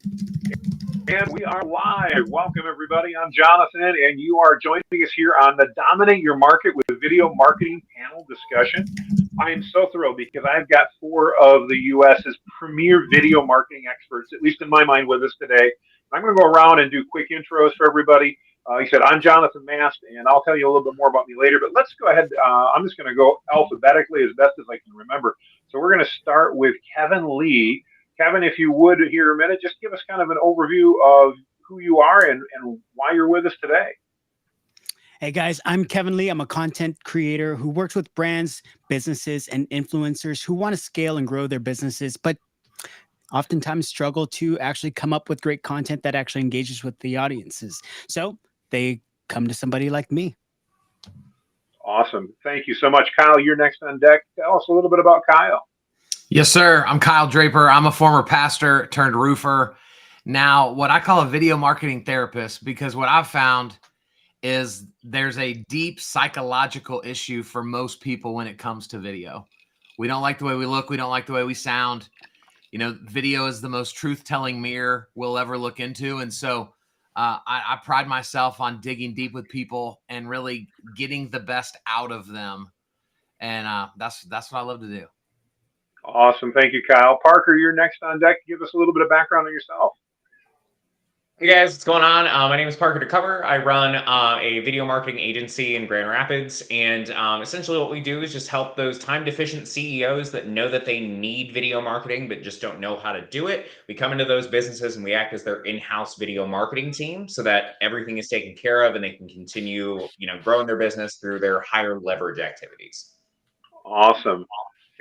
And we are live. Welcome, everybody. I'm Jonathan, and you are joining us here on the Dominate Your Market with Video Marketing panel discussion. I am so thrilled because I've got four of the US's premier video marketing experts, at least in my mind, with us today. I'm going to go around and do quick intros for everybody. Like I said, I'm Jonathan Mast, and I'll tell you a little bit more about me later. But let's go ahead. I'm just going to go alphabetically as best as I can remember. So we're going to start with Kevin Lee. Kevin, if you would here a minute, just give us kind of an overview of who you are and why you're with us today. Hey guys, I'm Kevin Lee. I'm a content creator who works with brands, businesses, and influencers who want to scale and grow their businesses, but oftentimes struggle to actually come up with great content that actually engages with the audiences. So they come to somebody like me. Awesome. Thank you so much. Kyle, you're next on deck. Tell us a little bit about Kyle. Yes, sir. I'm Kyle Draper. I'm a former pastor turned roofer. Now, what I call a video marketing therapist, because what I've found is there's a deep psychological issue for most people when it comes to video. We don't like the way we look. We don't like the way we sound. You know, video is the most truth-telling mirror we'll ever look into. And so I pride myself on digging deep with people and really getting the best out of them. And that's what I love to do. Awesome. Thank you, Kyle. Parker, you're next on deck. Give us a little bit of background on yourself. Hey guys, what's going on? My name is Parker DeKubber. I run a video marketing agency in Grand Rapids, and essentially what we do is just help those time-deficient CEOs that know that they need video marketing but just don't know how to do it. We come into those businesses and we act as their in-house video marketing team so that everything is taken care of and they can continue, growing their business through their higher leverage activities. Awesome.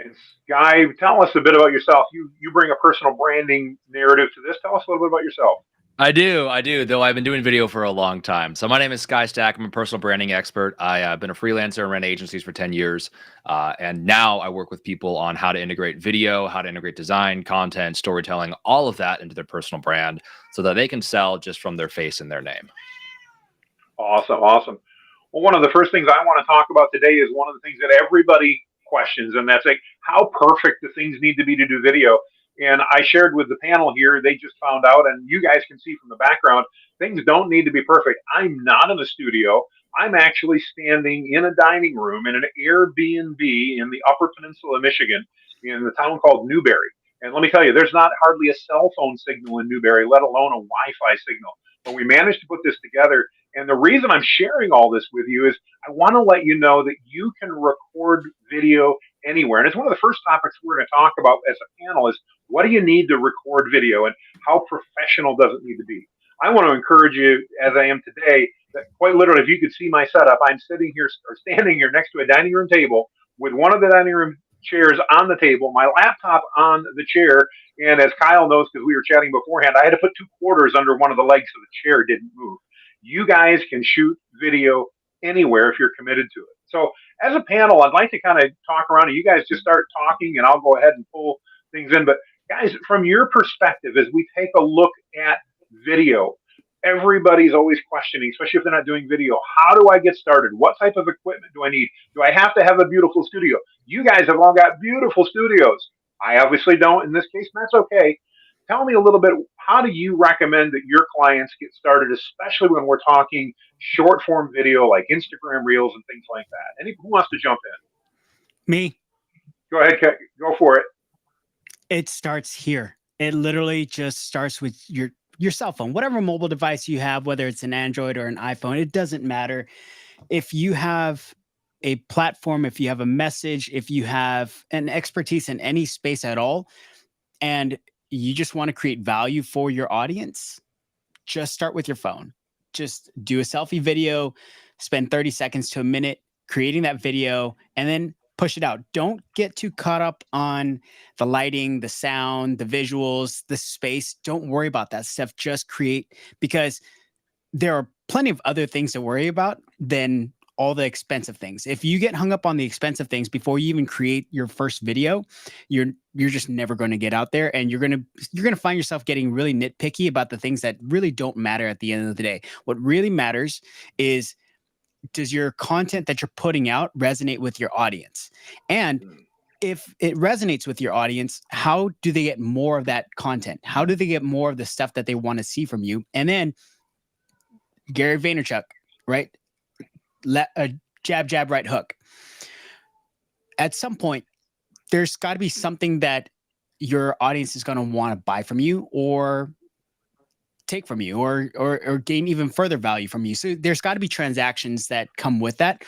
And Guy, tell us a bit about yourself. You bring a personal branding narrative to this. Tell us a little bit about yourself. I do, though I've been doing video for a long time. So my name is Sky Stack. I'm a personal branding expert. I've been a freelancer and ran agencies for 10 years. And now I work with people on how to integrate video, how to integrate design, content, storytelling, all of that into their personal brand so that they can sell just from their face and their name. Awesome. Well, one of the first things I want to talk about today is one of the things that everybody questions, and that's like how perfect the things need to be to do video. And I shared with the panel here, they just found out, and you guys can see from the background, things don't need to be perfect. I'm not in a studio. I'm actually standing in a dining room in an Airbnb in the Upper Peninsula of Michigan in the town called Newberry. And let me tell you, there's not hardly a cell phone signal in Newberry, let alone a Wi-Fi signal. But we managed to put this together. And the reason I'm sharing all this with you is I want to let you know that you can record video anywhere. And it's one of the first topics we're going to talk about as a panel is what do you need to record video and how professional does it need to be? I want to encourage you, as I am today, that quite literally, if you could see my setup, I'm sitting here or standing here next to a dining room table with one of the dining room chairs on the table, my laptop on the chair. And as Kyle knows, because we were chatting beforehand, I had to put 2 quarters under one of the legs so the chair didn't move. You guys can shoot video anywhere if you're committed to it. So as a panel, I'd like to kind of talk around and you guys just start talking and I'll go ahead and pull things in. But guys, from your perspective, as we take a look at video, everybody's always questioning, especially if they're not doing video, how do I get started? What type of equipment do I need? Do I have to have a beautiful studio? You guys have all got beautiful studios. I obviously don't in this case, and that's okay. Tell me a little bit, how do you recommend that your clients get started, especially when we're talking short form video like Instagram Reels and things like that? Who wants to jump in? Me. Go ahead, go for it. It starts here. It literally just starts with your cell phone, whatever mobile device you have, whether it's an Android or an iPhone, it doesn't matter. If you have a platform, if you have a message, if you have an expertise in any space at all, and you just want to create value for your audience, just start with your phone. Just do a selfie video, spend 30 seconds to a minute creating that video, and then push it out. Don't get too caught up on the lighting, the sound, the visuals, the space. Don't worry about that stuff. Just create, because there are plenty of other things to worry about than all the expensive things. If you get hung up on the expensive things before you even create your first video, you're just never going to get out there, and you're going to find yourself getting really nitpicky about the things that really don't matter at the end of the day. What really matters is, does your content that you're putting out resonate with your audience? And if it resonates with your audience, how do they get more of that content? How do they get more of the stuff that they want to see from you? And then Gary Vaynerchuk, right? Let a jab, right hook. At some point, there's got to be something that your audience is going to want to buy from you or take from you or gain even further value from you. So there's got to be transactions that come with that.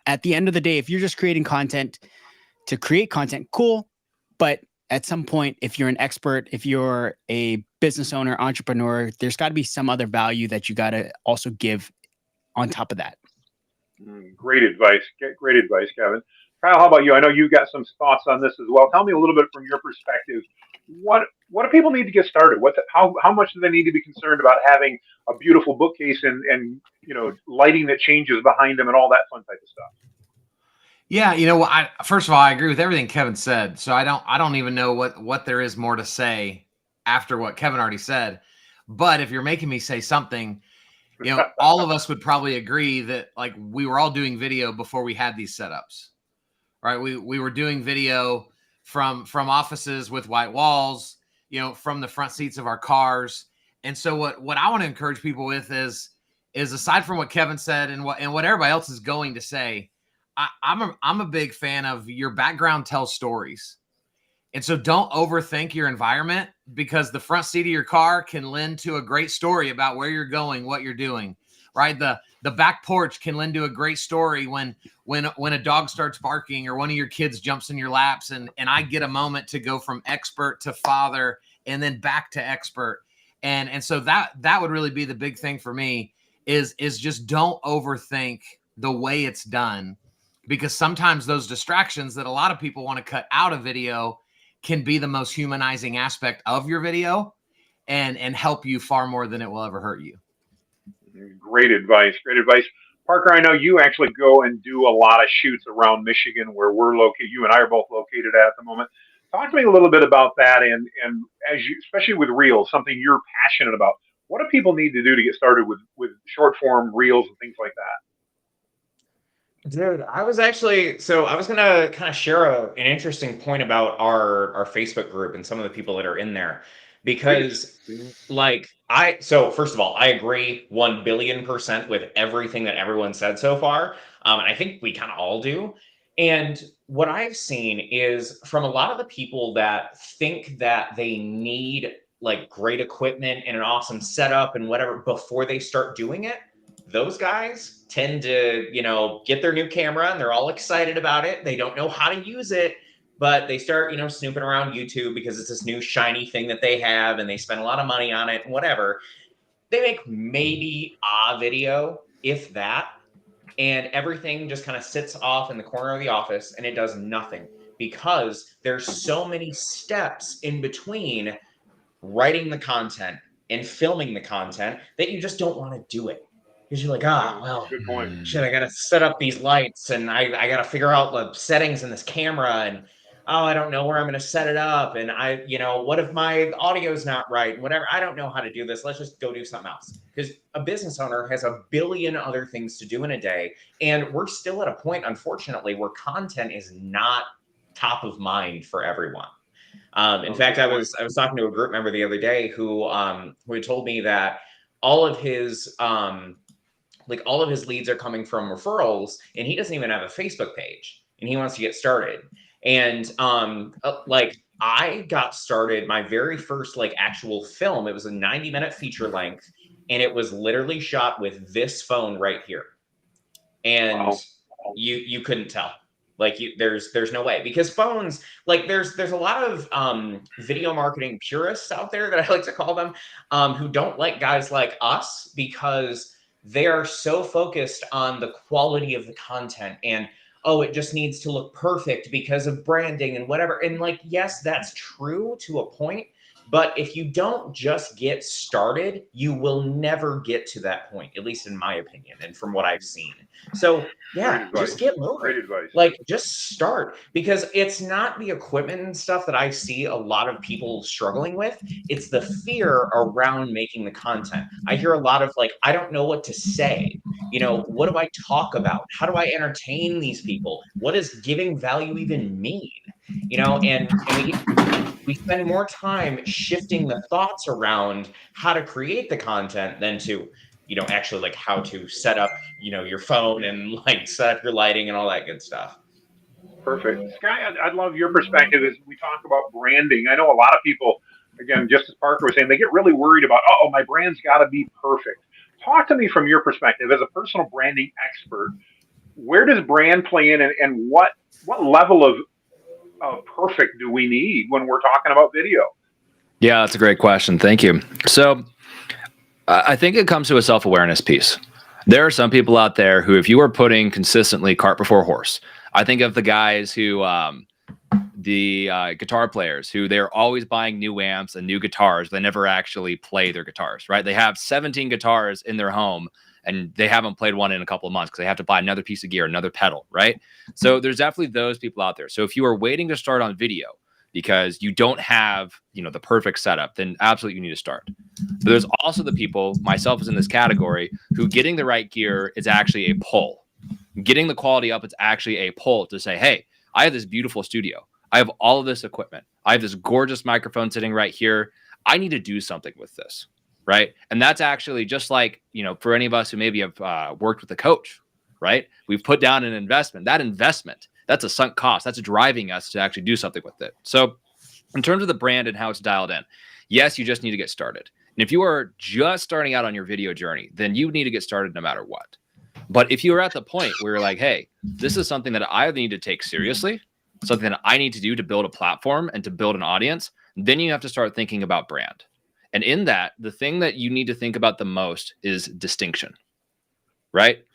At the end of the day, if you're just creating content to create content, cool. But at some point, if you're an expert, if you're a business owner, entrepreneur, there's got to be some other value that you got to also give on top of that. Great advice. Great advice, Kevin. Kyle, how about you? I know you got some thoughts on this as well. Tell me a little bit from your perspective. What do people need to get started? How much do they need to be concerned about having a beautiful bookcase and lighting that changes behind them and all that fun type of stuff? Yeah, first of all, I agree with everything Kevin said. So I don't even know what there is more to say after what Kevin already said. But if you're making me say something, all of us would probably agree that like we were all doing video before we had these setups, right? We were doing video from offices with white walls, from the front seats of our cars. And so what I want to encourage people with is aside from what Kevin said and what everybody else is going to say, I'm a big fan of your background tells stories. And so don't overthink your environment because the front seat of your car can lend to a great story about where you're going, what you're doing, right? The back porch can lend to a great story when a dog starts barking or one of your kids jumps in your laps and I get a moment to go from expert to father and then back to expert. And so that would really be the big thing for me is just don't overthink the way it's done, because sometimes those distractions that a lot of people want to cut out of video can be the most humanizing aspect of your video and help you far more than it will ever hurt you. Great advice. Great advice. Parker, I know you actually go and do a lot of shoots around Michigan where we're located. You and I are both located at the moment. Talk to me a little bit about that. And as you, especially with reels, something you're passionate about, what do people need to do to get started with short form reels and things like that? Dude, I was going to kind of share an interesting point about our Facebook group and some of the people that are in there, because so first of all, I agree 1,000,000,000% with everything that everyone said so far. And I think we kind of all do. And what I've seen is from a lot of the people that think that they need like great equipment and an awesome setup and whatever before they start doing it, those guys tend to, get their new camera and they're all excited about it. They don't know how to use it, but they start, snooping around YouTube because it's this new shiny thing that they have and they spend a lot of money on it and whatever. They make maybe a video, if that, and everything just kind of sits off in the corner of the office and it does nothing because there's so many steps in between writing the content and filming the content that you just don't want to do it. Because you're like, good point. Shit, I got to set up these lights and I got to figure out the settings in this camera and, I don't know where I'm going to set it up. And what if my audio's not right? Whatever. I don't know how to do this. Let's just go do something else. Because a business owner has a billion other things to do in a day. And we're still at a point, unfortunately, where content is not top of mind for everyone. In fact, I was talking to a group member the other day who had told me that all of his leads are coming from referrals, and he doesn't even have a Facebook page, and he wants to get started. And I got started, my very first actual film, it was a 90-minute feature length, and it was literally shot with this phone right here. And you couldn't tell. There's no way, because phones, there's a lot of video marketing purists out there that I like to call them, who don't like guys like us because they are so focused on the quality of the content and, it just needs to look perfect because of branding and whatever. And yes, that's true to a point. But if you don't just get started, you will never get to that point, at least in my opinion, and from what I've seen. So yeah, just get moving. Great advice. Just start, because it's not the equipment and stuff that I see a lot of people struggling with. It's the fear around making the content. I hear a lot of I don't know what to say. What do I talk about? How do I entertain these people? What does giving value even mean? and we spend more time shifting the thoughts around how to create the content than to, actually like how to set up, your phone and like set up your lighting and all that good stuff. Perfect. Sky, I'd love your perspective as we talk about branding. I know a lot of people, again, just as Parker was saying, they get really worried about, oh, my brand's got to be perfect. Talk to me from your perspective as a personal branding expert. Where does brand play in, and what level of perfect do we need when we're talking about video? Yeah, that's a great question. Thank you. So I think it comes to a self-awareness piece. There are some people out there who, if you are putting consistently cart before horse, I think of the guys who, guitar players who they're always buying new amps and new guitars. They never actually play their guitars, right? They have 17 guitars in their home and they haven't played one in a couple of months because they have to buy another piece of gear, another pedal, right? So there's definitely those people out there. So if you are waiting to start on video because you don't have, the perfect setup, then absolutely you need to start. But there's also the people, myself is in this category, who getting the right gear is actually a pull. Getting the quality up, it's actually a pull to say, hey, I have this beautiful studio. I have all of this equipment. I have this gorgeous microphone sitting right here. I need to do something with this, right? And that's actually just like, for any of us who maybe have worked with a coach, right? We've put down an investment. That investment, that's a sunk cost. That's driving us to actually do something with it. So in terms of the brand and how it's dialed in, yes, you just need to get started. And if you are just starting out on your video journey, then you need to get started no matter what. But if you are at the point where you're like, hey, this is something that I need to take seriously, something that I need to do to build a platform and to build an audience, then you have to start thinking about brand. And in that, the thing that you need to think about the most is distinction, right?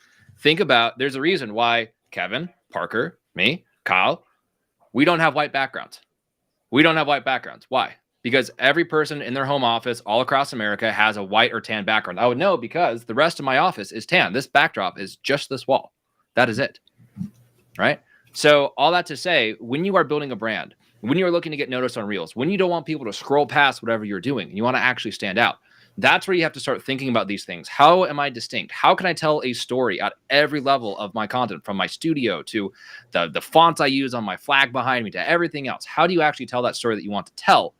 Think about, there's a reason why Kevin, Parker, me, Kyle, we don't have white backgrounds. We don't have white backgrounds. Why? Because every person in their home office all across America has a white or tan background. I would know because the rest of my office is tan. This backdrop is just this wall. That is it, right? So all that to say, when you are building a brand, when you are looking to get noticed on Reels, when you don't want people to scroll past whatever you're doing, you want to actually stand out. That's where you have to start thinking about these things. How am I distinct? How can I tell a story at every level of my content, from my studio to the fonts I use on my flag behind me to everything else? How do you actually tell that story that you want to tell?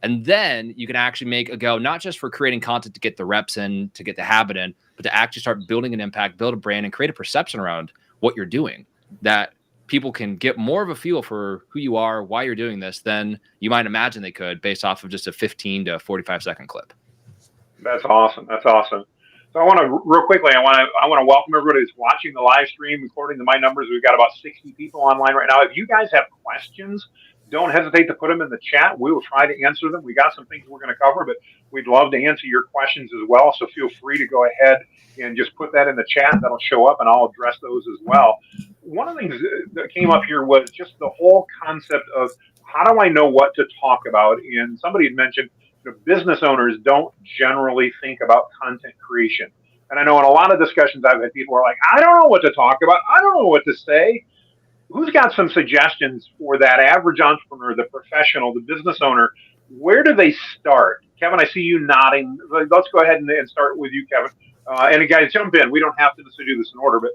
And then you can actually make a go, not just for creating content to get the reps in, to get the habit in, but to actually start building an impact, build a brand, and create a perception around what you're doing that people can get more of a feel for who you are, why you're doing this, than you might imagine they could based off of just a 15 to 45 second clip. That's awesome. That's awesome. So I want to real quickly, I want to welcome everybody who's watching the live stream. According to my numbers, we've got about 60 people online right now. If you guys have questions, don't hesitate to put them in the chat. We will try to answer them. We got some things we're going to cover, but we'd love to answer your questions as well. So feel free to go ahead and just put that in the chat. That'll show up, and I'll address those as well. One of the things that came up here was just the whole concept of how do I know what to talk about? And somebody had mentioned business owners don't generally think about content creation. And I know in a lot of discussions I've had, people are like, I don't know what to talk about. I don't know what to say. Who's got some suggestions for that average entrepreneur, the professional, the business owner? Where do they start? Kevin, I see you nodding. Let's go ahead and start with you, Kevin. And guys, jump in. We don't have to necessarily do this in order, but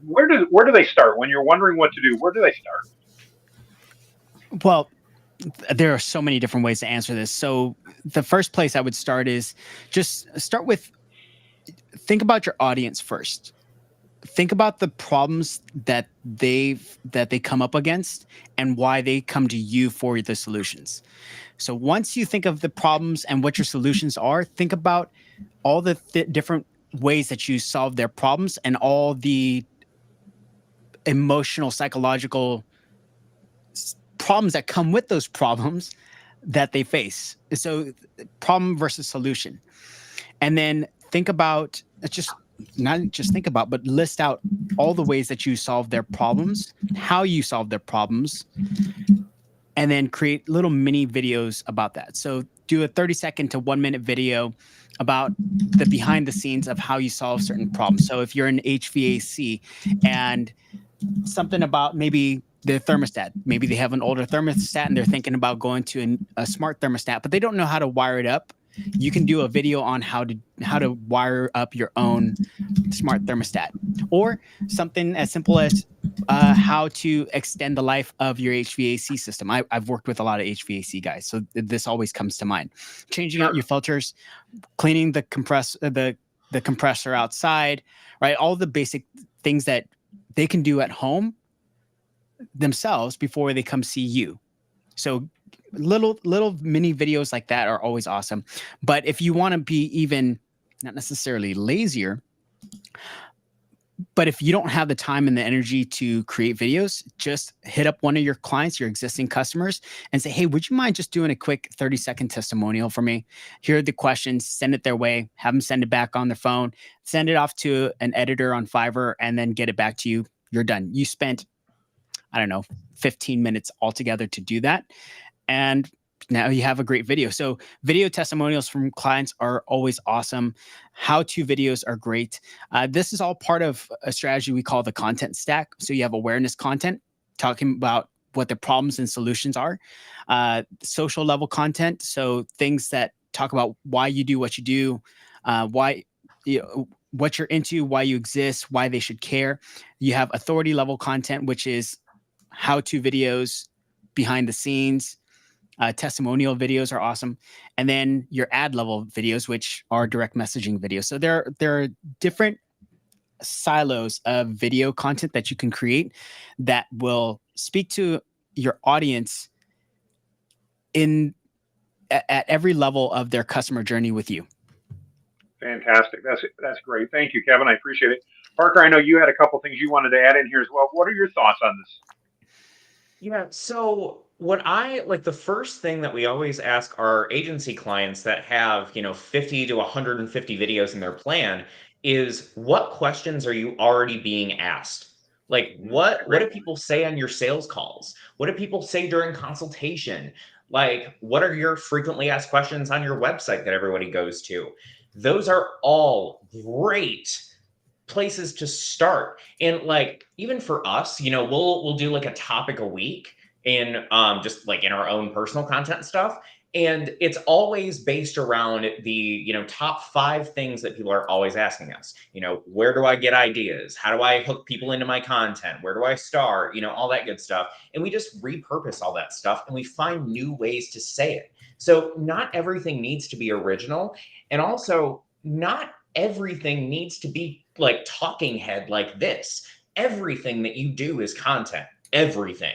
where do they start? When you're wondering what to do, where do they start? Well, there are so many different ways to answer this. So the first place I would start is just start with, think about your audience first. Think about the problems that they come up against and why they come to you for the solutions. So once you think of the problems and what your solutions are, think about all the different ways that you solve their problems and all the emotional, psychological problems that come with those problems that they face. So problem versus solution. And then think about, not just think about, but list out all the ways that you solve their problems, how you solve their problems, and then create little mini videos about that. So do a 30-second to 1-minute video about the behind the scenes of how you solve certain problems. So if you're in HVAC and something about maybe their thermostat, maybe they have an older thermostat and they're thinking about going to a smart thermostat, but they don't know how to wire it up you can do a video on how to wire up your own smart thermostat, or something as simple as how to extend the life of your HVAC system. I've worked with a lot of HVAC guys, so this always comes to mind. Changing out your filters, cleaning the compressor outside, right? All the basic things that they can do at home themselves before they come see you. So little mini videos like that are always awesome. But if you want to be even not necessarily lazier, but if you don't have the time and the energy to create videos, just hit up one of your clients, your existing customers, and say, hey, would you mind just doing a quick 30-second testimonial for me? Here are the questions, send it their way, have them send it back on their phone, send it off to an editor on Fiverr, and then get it back to you. You're done. You spent, I don't know, 15 minutes altogether to do that. And now you have a great video. So video testimonials from clients are always awesome. How-to videos are great. This is all part of a strategy we call the content stack. So you have awareness content, talking about what the problems and solutions are. Social level content, so things that talk about why you do what you do, why what you're into, why you exist, why they should care. You have authority level content, which is how-to videos, behind the scenes. Testimonial videos are awesome. And then your ad level videos, which are direct messaging videos. So there are different silos of video content that you can create that will speak to your audience at every level of their customer journey with you. Fantastic. That's great. Thank you, Kevin. I appreciate it. Parker, I know you had a couple things you wanted to add in here as well. What are your thoughts on this? Yeah, so what I like, the first thing that we always ask our agency clients that have, 50 to 150 videos in their plan is, what questions are you already being asked? Like, what do people say on your sales calls? What do people say during consultation? Like, what are your frequently asked questions on your website that everybody goes to? Those are all great places to start. And like, even for us, we'll do like a topic a week in just like in our own personal content stuff. And it's always based around the, top 5 things that people are always asking us. Where do I get ideas? How do I hook people into my content? Where do I start? All that good stuff. And we just repurpose all that stuff and we find new ways to say it. So not everything needs to be original. And also not everything needs to be like talking head like this. Everything that you do is content. Everything.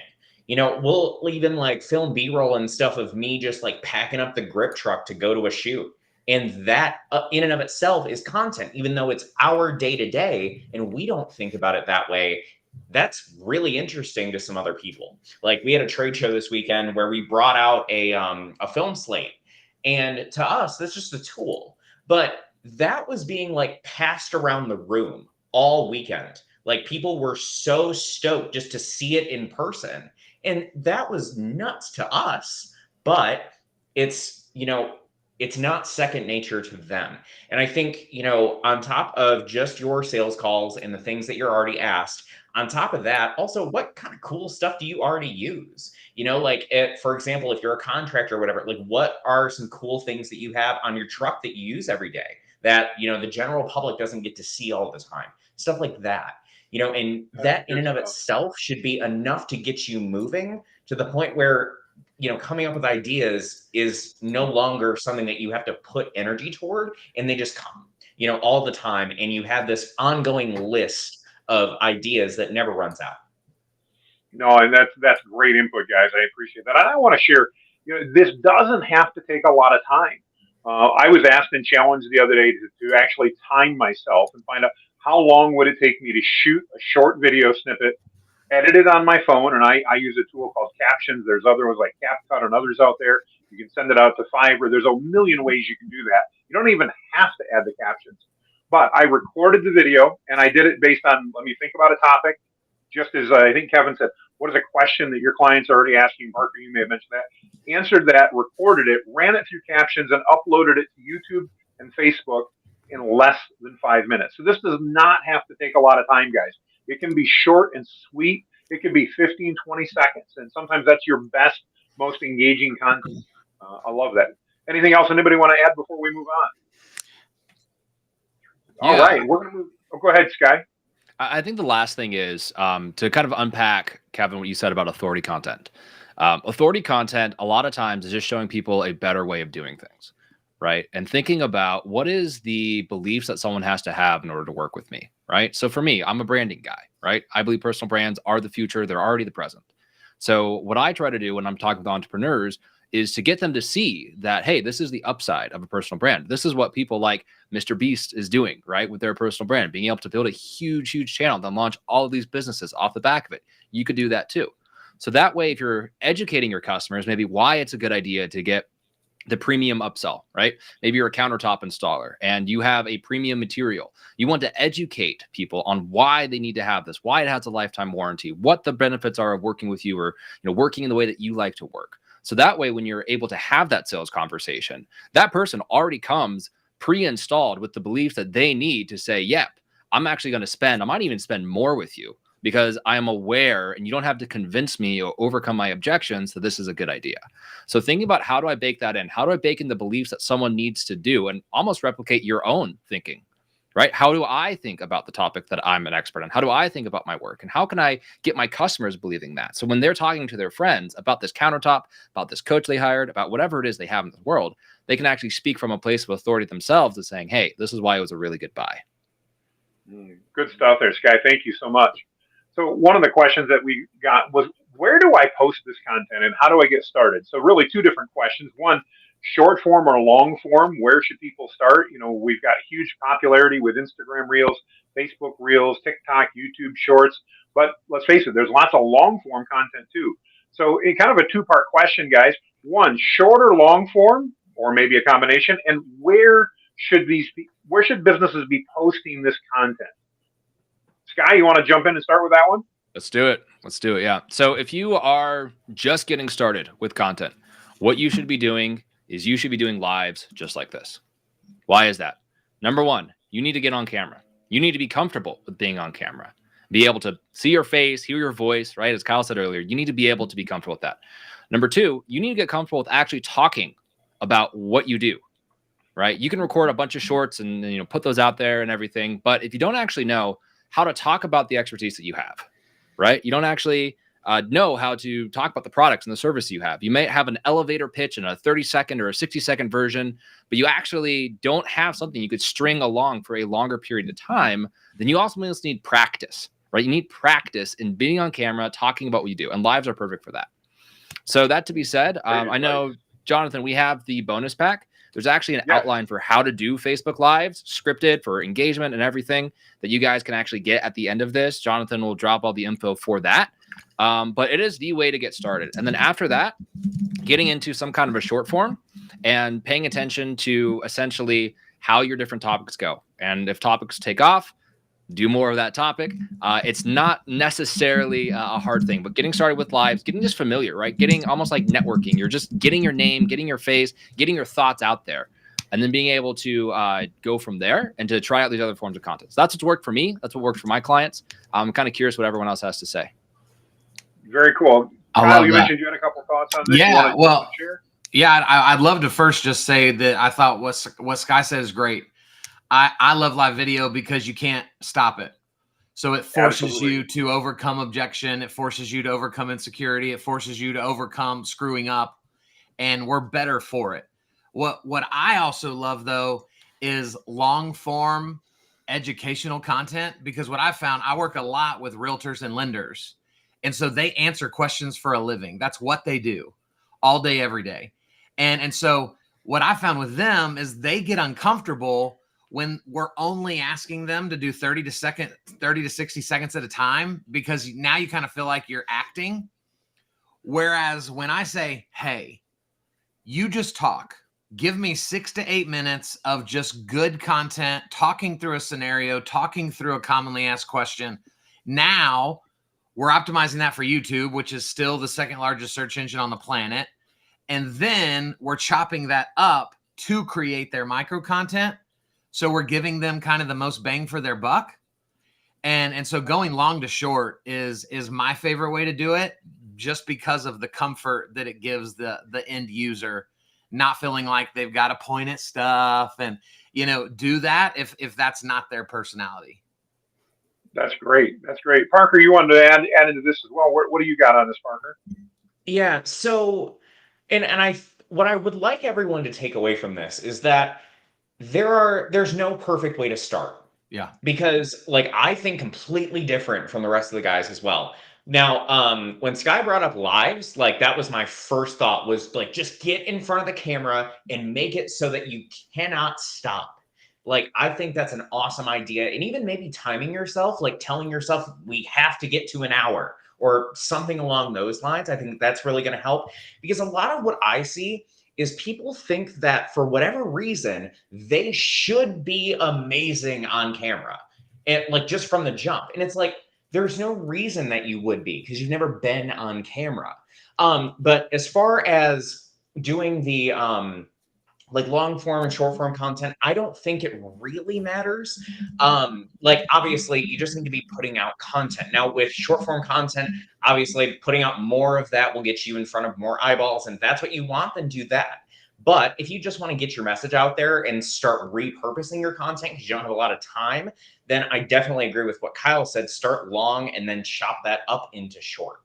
We'll even like film B-roll and stuff of me just like packing up the grip truck to go to a shoot. And that in and of itself is content, even though it's our day-to-day and we don't think about it that way. That's really interesting to some other people. Like, we had a trade show this weekend where we brought out a film slate. And to us, that's just a tool. But that was being like passed around the room all weekend. Like, people were so stoked just to see it in person. And that was nuts to us, but it's not second nature to them. And I think, on top of just your sales calls and the things that you're already asked, on top of that, also, what kind of cool stuff do you already use? For example, if you're a contractor or whatever, like, what are some cool things that you have on your truck that you use every day that, the general public doesn't get to see all the time? Stuff like that. And that in and of itself should be enough to get you moving to the point where, coming up with ideas is no longer something that you have to put energy toward, and they just come, all the time. And you have this ongoing list of ideas that never runs out. No, and that's great input, guys. I appreciate that. And I want to share, this doesn't have to take a lot of time. I was asked and challenged the other day to actually time myself and find out how long would it take me to shoot a short video snippet, edit it on my phone, and I use a tool called Captions. There's other ones like CapCut and others out there. You can send it out to Fiverr. There's a million ways you can do that. You don't even have to add the captions. But I recorded the video, and I did it based on, let me think about a topic. Just as I think Kevin said, what is a question that your client's already asking? Parker, you may have mentioned that. Answered that, recorded it, ran it through Captions, and uploaded it to YouTube and Facebook in less than 5 minutes. So this does not have to take a lot of time, guys. It can be short and sweet. It can be 15, 20 seconds. And sometimes that's your best, most engaging content. I love that. Anything else anybody want to add before we move on? All right, we're going to move. Oh, go ahead, Sky. I think the last thing is to kind of unpack, Kevin, what you said about authority content. Authority content, a lot of times, is just showing people a better way of doing things, right? And thinking about what is the beliefs that someone has to have in order to work with me, right? So for me, I'm a branding guy, right? I believe personal brands are the future. They're already the present. So what I try to do when I'm talking with entrepreneurs is to get them to see that, hey, this is the upside of a personal brand. This is what people like Mr. Beast is doing, right? With their personal brand, being able to build a huge, huge channel, then launch all of these businesses off the back of it. You could do that too. So that way, if you're educating your customers, maybe why it's a good idea to get the premium upsell, right? Maybe you're a countertop installer and you have a premium material. You want to educate people on why they need to have this, why it has a lifetime warranty, what the benefits are of working with you, or working in the way that you like to work. So that way, when you're able to have that sales conversation, that person already comes pre-installed with the belief that they need to say, yep, I'm actually going to spend, I might even spend more with you because I am aware and you don't have to convince me or overcome my objections that this is a good idea. So thinking about how do I bake that in? How do I bake in the beliefs that someone needs to do and almost replicate your own thinking, right? How do I think about the topic that I'm an expert on? How do I think about my work? And how can I get my customers believing that? So when they're talking to their friends about this countertop, about this coach they hired, about whatever it is they have in the world, they can actually speak from a place of authority themselves as saying, hey, this is why it was a really good buy. Good stuff there, Sky. Thank you so much. So one of the questions that we got was, where do I post this content and how do I get started? So really two different questions. One, short form or long form, where should people start? We've got huge popularity with Instagram Reels, Facebook Reels, TikTok, YouTube Shorts, but let's face it, there's lots of long form content too. So it's kind of a two-part question, guys. One, short or long form, or maybe a combination, and where should businesses be posting this content? Sky, you want to jump in and start with that one? Let's do it. Yeah. So if you are just getting started with content, what you should be doing is you should be doing lives just like this. Why is that? Number one, you need to get on camera. You need to be comfortable with being on camera, be able to see your face, hear your voice, right? As Kyle said earlier, you need to be able to be comfortable with that. Number two, you need to get comfortable with actually talking about what you do, right? You can record a bunch of shorts and put those out there and everything, but if you don't actually know how to talk about the expertise that you have, right? You don't actually know how to talk about the products and the service you have. You may have an elevator pitch in a 30-second or a 60-second version, but you actually don't have something you could string along for a longer period of time. Then you also must need practice, right? You need practice in being on camera, talking about what you do, and lives are perfect for that. So that to be said, I know, Jonathan, we have the bonus pack. There's actually an outline for how to do Facebook Lives, scripted for engagement and everything that you guys can actually get at the end of this. Jonathan will drop all the info for that. But it is the way to get started. And then after that, getting into some kind of a short form and paying attention to essentially how your different topics go. And if topics take off, do more of that topic. It's not necessarily a hard thing, but getting started with lives, getting just familiar, right? Getting almost like networking. You're just getting your name, getting your face, getting your thoughts out there, and then being able to go from there and to try out these other forms of content. So that's what's worked for me. That's what worked for my clients. I'm kind of curious what everyone else has to say. Very cool. Kyle, you mentioned you had a couple thoughts on this. Yeah, I'd love to first just say that I thought what Sky said is great. I love live video because you can't stop it. So it forces you to overcome objection. It forces you to overcome insecurity. It forces you to overcome screwing up, and we're better for it. What I also love, though, is long form educational content, because what I found, I work a lot with realtors and lenders, and so they answer questions for a living. That's what they do all day, every day. And so what I found with them is they get uncomfortable when we're only asking them to do 30 to 60 seconds at a time, because now you kind of feel like you're acting. Whereas when I say, hey, you just talk, give me 6 to 8 minutes of just good content, talking through a scenario, talking through a commonly asked question. Now we're optimizing that for YouTube, which is still the second largest search engine on the planet. And then we're chopping that up to create their micro content. So we're giving them kind of the most bang for their buck. And so going long to short is my favorite way to do it, just because of the comfort that it gives the end user, not feeling like they've got to point at stuff and, you know, do that if that's not their personality. That's great. That's great. Parker, you wanted to add into this as well. What do you got on this, Parker? Yeah. So, what I would like everyone to take away from this is that there's no perfect way to start. Yeah. Because like I think completely different from the rest of the guys as well. Now, when Sky brought up lives, like that was my first thought was like just get in front of the camera and make it so that you cannot stop. Like I think that's an awesome idea. And even maybe timing yourself, like telling yourself we have to get to an hour or something along those lines. I think that's really going to help because a lot of what I see is people think that for whatever reason, they should be amazing on camera and like just from the jump. And it's like, there's no reason that you would be because you've never been on camera. But as far as doing the like long form and short form content, I don't think it really matters. Like obviously you just need to be putting out content. Now with short form content, obviously putting out more of that will get you in front of more eyeballs and that's what you want, then do that. But if you just want to get your message out there and start repurposing your content because you don't have a lot of time, then I definitely agree with what Kyle said. Start long and then chop that up into short.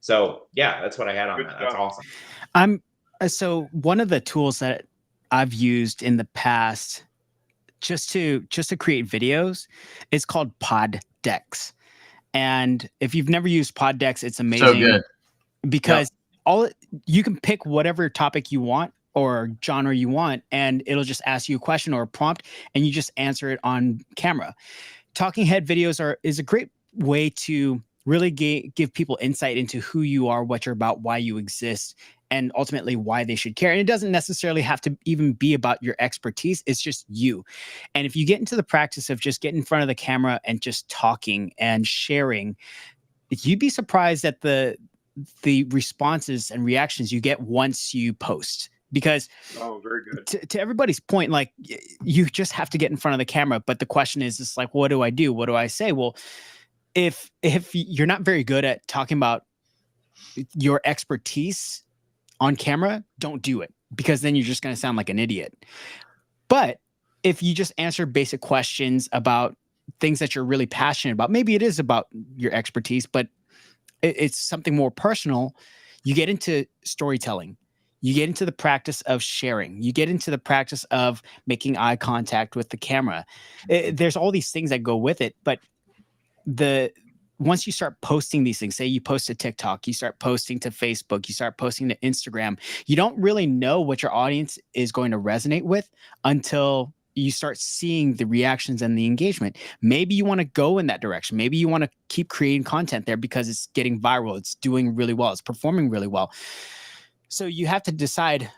So yeah, that's what I had on Good that. stuff. That's awesome. So one of the tools that I've used in the past just to create videos is called pod decks. And if you've never used pod decks, it's amazing. So good. Because you can pick whatever topic you want or genre you want, and it'll just ask you a question or a prompt, and you just answer it on camera. Talking head videos is a great way to really give people insight into who you are, what you're about, why you exist, and ultimately why they should care. And it doesn't necessarily have to even be about your expertise. It's just you. And if you get into the practice of just getting in front of the camera and just talking and sharing, you'd be surprised at the responses and reactions you get once you post. Because very good. To everybody's point, like you just have to get in front of the camera. But the question is, it's like, what do I do? What do I say? Well, if you're not very good at talking about your expertise on camera, don't do it, because then you're just going to sound like an idiot. But if you just answer basic questions about things that you're really passionate about, maybe it is about your expertise, but it's something more personal. You get into storytelling. You get into the practice of sharing. You get into the practice of making eye contact with the camera. There's all these things that go with it. But once you start posting these things, say you post to TikTok, you start posting to Facebook, you start posting to Instagram, you don't really know what your audience is going to resonate with until you start seeing the reactions and the engagement. Maybe you want to go in that direction. Maybe you want to keep creating content there because it's getting viral. It's doing really well. It's performing really well. So you have to decide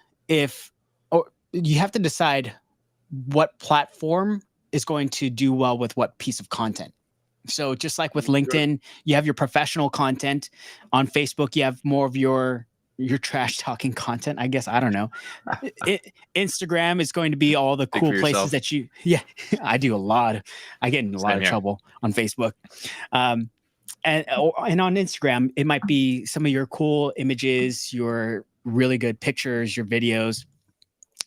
what platform is going to do well with what piece of content. So just like with LinkedIn, you have your professional content. On Facebook, you have more of your trash talking content, I guess. I don't know. Instagram is going to be all the cool places that I do a lot. I get in a lot of trouble on Facebook. And on Instagram, it might be some of your cool images, your really good pictures, your videos.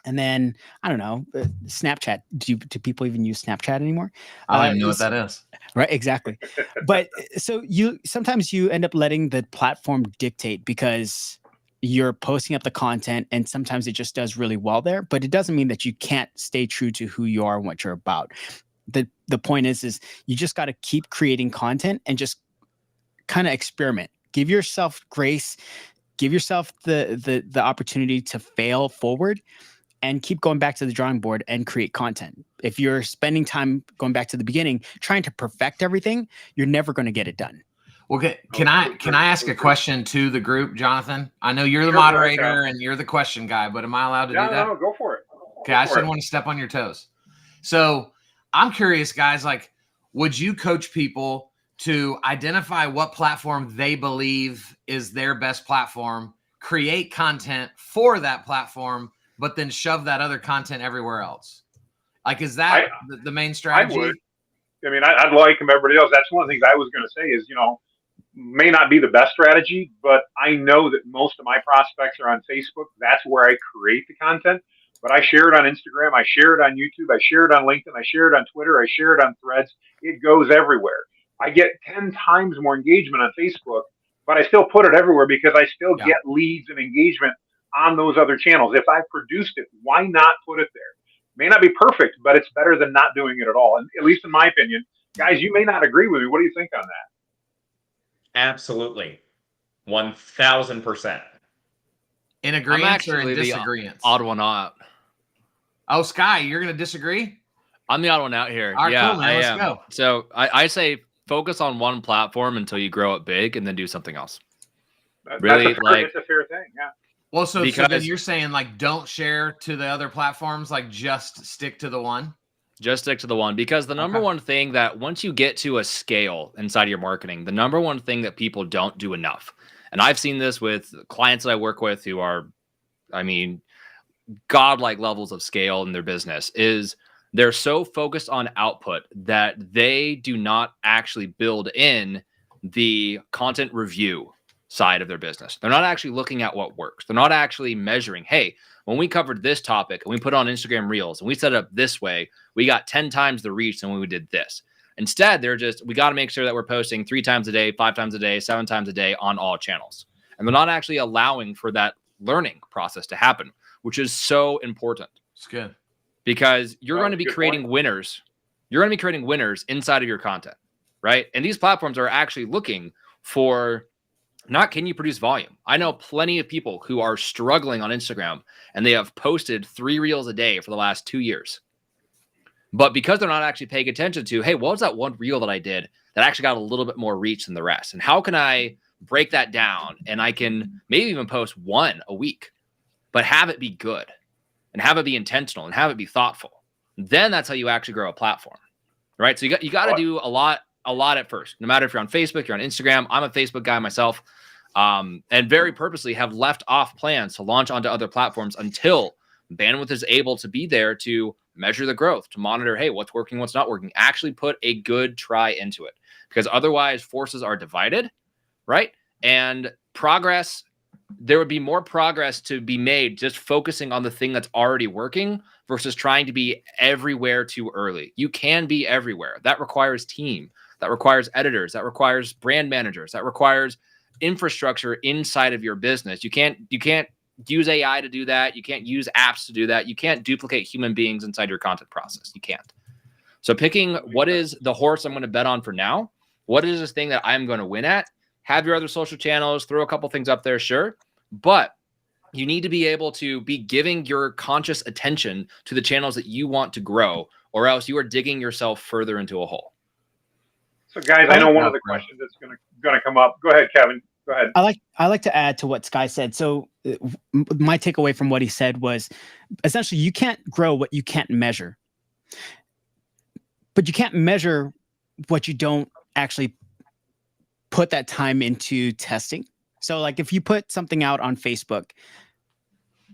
And then, I don't know, Snapchat. Do people even use Snapchat anymore? I don't even know what that is. Right, exactly. But so sometimes you end up letting the platform dictate because you're posting up the content and sometimes it just does really well there, but it doesn't mean that you can't stay true to who you are and what you're about. The point is you just got to keep creating content and just kind of experiment. Give yourself grace, give yourself the opportunity to fail forward and keep going back to the drawing board and create content. If you're spending time going back to the beginning, trying to perfect everything, you're never going to get it done. Okay, can I ask a question to the group, Jonathan? I know you're the moderator and you're the question guy, but am I allowed to do that? No, go for it. Okay, I just didn't want to step on your toes. So I'm curious, guys, like, would you coach people to identify what platform they believe is their best platform, create content for that platform, but then shove that other content everywhere else? Like, is that the main strategy? I would. I mean, I'd like everybody else. That's one of the things I was going to say is, may not be the best strategy, but I know that most of my prospects are on Facebook. That's where I create the content. But I share it on Instagram, I share it on YouTube, I share it on LinkedIn, I share it on Twitter, I share it on Threads. It goes everywhere. I get 10 times more engagement on Facebook, but I still put it everywhere because I still get leads and engagement on those other channels. If I produced it, why not put it there? May not be perfect, but it's better than not doing it at all. And at least in my opinion, guys, you may not agree with me. What do you think on that? Absolutely. 1000%. In I'm agreement or in actually the disagreement? odd one out. Oh, Sky, you're going to disagree? I'm the odd one out here. All right, Yeah, cool, man. I Let's am. go. So I say focus on one platform until you grow it big, and then do something else. Really, it's a fair thing. Yeah. Well, so then Because- you're saying like don't share to the other platforms, like just stick to the one? Just stick to the one, because the number one thing that once you get to a scale inside of your marketing, the number one thing that people don't do enough, and I've seen this with clients that I work with who are, I mean, godlike levels of scale in their business, is they're so focused on output that they do not actually build in the content review side of their business. They're not actually looking at what works. They're not actually measuring, hey, when we covered this topic and we put on Instagram Reels and we set it up this way, we got 10 times the reach than when we did this. Instead, they're just, we got to make sure that we're posting 3 times a day, 5 times a day, 7 times a day on all channels. And they're not actually allowing for that learning process to happen, which is so important. It's good. Because you're going to be Good creating point. winners. You're going to be creating winners inside of your content, right? And these platforms are actually looking for not can you produce volume. I know plenty of people who are struggling on Instagram and they have posted 3 reels a day for the last 2 years. But because they're not actually paying attention to, hey, what was that one reel that I did that actually got a little bit more reach than the rest? And how can I break that down? And I can maybe even post 1 a week, but have it be good and have it be intentional and have it be thoughtful. Then that's how you actually grow a platform, right? So you got to do a lot at first, no matter if you're on Facebook, you're on Instagram. I'm a Facebook guy myself, and very purposely have left off plans to launch onto other platforms until bandwidth is able to be there to measure the growth, to monitor, hey, what's working, what's not working, actually put a good try into it, because otherwise forces are divided, right? And progress, there would be more progress to be made just focusing on the thing that's already working versus trying to be everywhere too early. You can be everywhere. That requires team. That requires editors. That requires brand managers. That requires infrastructure inside of your business. You can't use AI to do that. You can't use apps to do that. You can't duplicate human beings inside your content process. You can't. So picking what is the horse I'm going to bet on for now, what is this thing that I'm going to win at? Have your other social channels, throw a couple things up there, sure. But you need to be able to be giving your conscious attention to the channels that you want to grow, or else you are digging yourself further into a hole. So guys, I know one of the questions that's going to come up. Go ahead, Kevin. Go ahead. I like to add to what Sky said. So my takeaway from what he said was essentially you can't grow what you can't measure. But you can't measure what you don't actually put that time into testing. So like if you put something out on Facebook,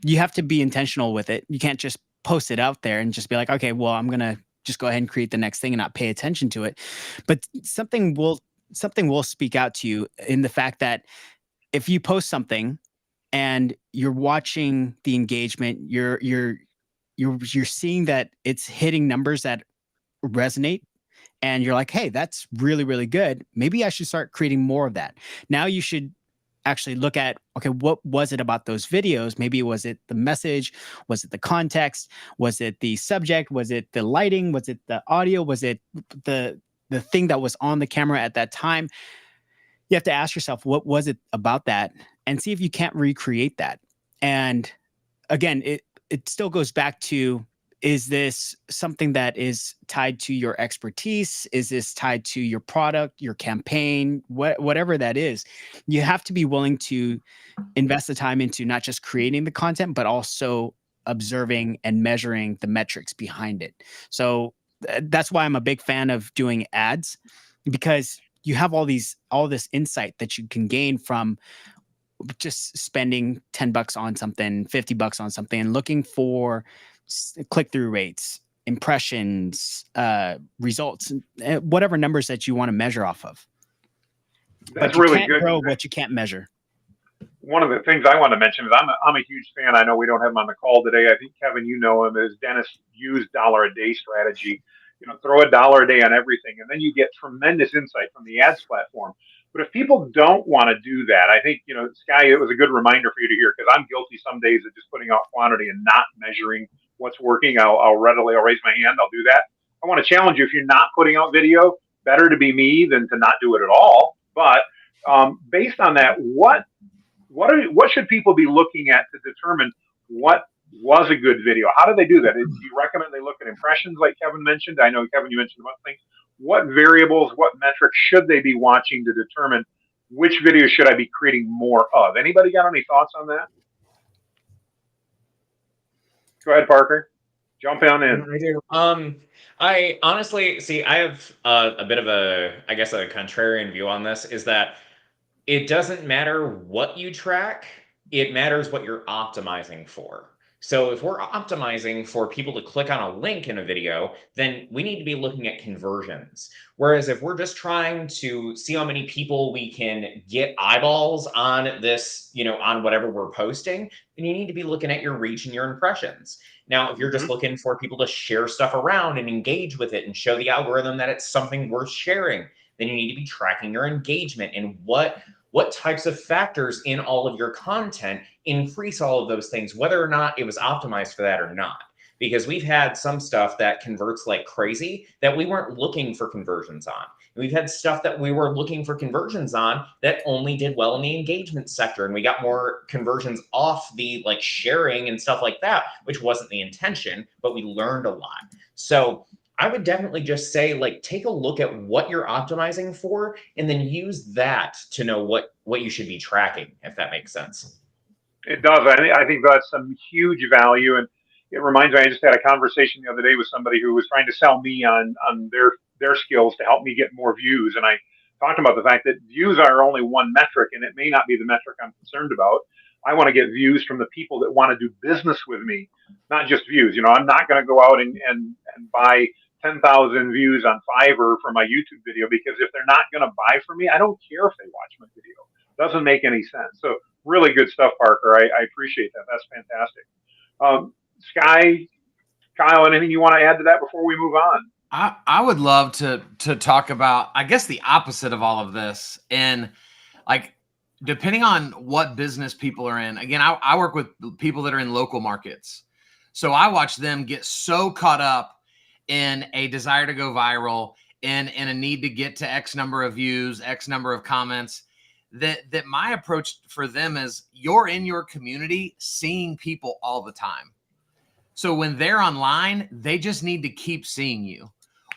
you have to be intentional with it. You can't just post it out there and just be like, okay, well, I'm going to just go ahead and create the next thing and not pay attention to it. But something will speak out to you in the fact that if you post something and you're watching the engagement, you're seeing that it's hitting numbers that resonate, and you're like, hey, that's really, really good. Maybe I should start creating more of that. Now you should actually look at, okay, what was it about those videos? Maybe was it the message? Was it the context? Was it the subject? Was it the lighting? Was it the audio? Was it the thing that was on the camera at that time? You have to ask yourself, what was it about that? And see if you can't recreate that. And again, it still goes back to, is this something that is tied to your expertise? Is this tied to your product, your campaign, whatever that is? You have to be willing to invest the time into not just creating the content, but also observing and measuring the metrics behind it. So that's why I'm a big fan of doing ads, because you have all this insight that you can gain from just spending $10 on something, $50 on something, and looking for click-through rates, impressions, results, whatever numbers that you want to measure off of. That's But you really can't good. grow what you can't measure. One of the things I want to mention is I'm a huge fan. I know we don't have him on the call today. I think Kevin, you know him, is Dennis Hughes' dollar a day strategy. Throw a dollar a day on everything, and then you get tremendous insight from the ads platform. But if people don't want to do that, I think Sky, it was a good reminder for you to hear, because I'm guilty some days of just putting out quantity and not measuring what's working. I'll raise my hand. I'll do that. I want to challenge you: if you're not putting out video, better to be me than to not do it at all. But based on that, what should people be looking at to determine what was a good video? How do they do that? Do you recommend they look at impressions like Kevin mentioned? I know, Kevin, you mentioned about things. What variables, what metrics should they be watching to determine which video should I be creating more of? Anybody got any thoughts on that? Go ahead, Parker. Jump on in. I do. I honestly see. I have a bit of a contrarian view on this. Is that it doesn't matter what you track; it matters what you're optimizing for. So if we're optimizing for people to click on a link in a video, then we need to be looking at conversions. Whereas if we're just trying to see how many people we can get eyeballs on this, on whatever we're posting, then you need to be looking at your reach and your impressions. Now, if you're just looking for people to share stuff around and engage with it and show the algorithm that it's something worth sharing, then you need to be tracking your engagement and what types of factors in all of your content increase all of those things, whether or not it was optimized for that or not. Because we've had some stuff that converts like crazy that we weren't looking for conversions on. We've had stuff that we were looking for conversions on that only did well in the engagement sector. And we got more conversions off the sharing and stuff like that, which wasn't the intention, but we learned a lot. So I would definitely just say, take a look at what you're optimizing for and then use that to know what you should be tracking, if that makes sense. It does. I think that's some huge value. And it reminds me, I just had a conversation the other day with somebody who was trying to sell me on their skills to help me get more views. And I talked about the fact that views are only one metric, and it may not be the metric I'm concerned about. I want to get views from the people that want to do business with me, not just views. I'm not going to go out and buy 10,000 views on Fiverr for my YouTube video, because if they're not going to buy from me, I don't care if they watch my video. It doesn't make any sense. So really good stuff, Parker. I appreciate that. That's fantastic. Sky, Kyle, anything you want to add to that before we move on? I would love to talk about, I guess, the opposite of all of this. And depending on what business people are in, again, I work with people that are in local markets. So I watch them get so caught up in a desire to go viral, in a need to get to X number of views, X number of comments, that my approach for them is, you're in your community seeing people all the time. So when they're online, they just need to keep seeing you.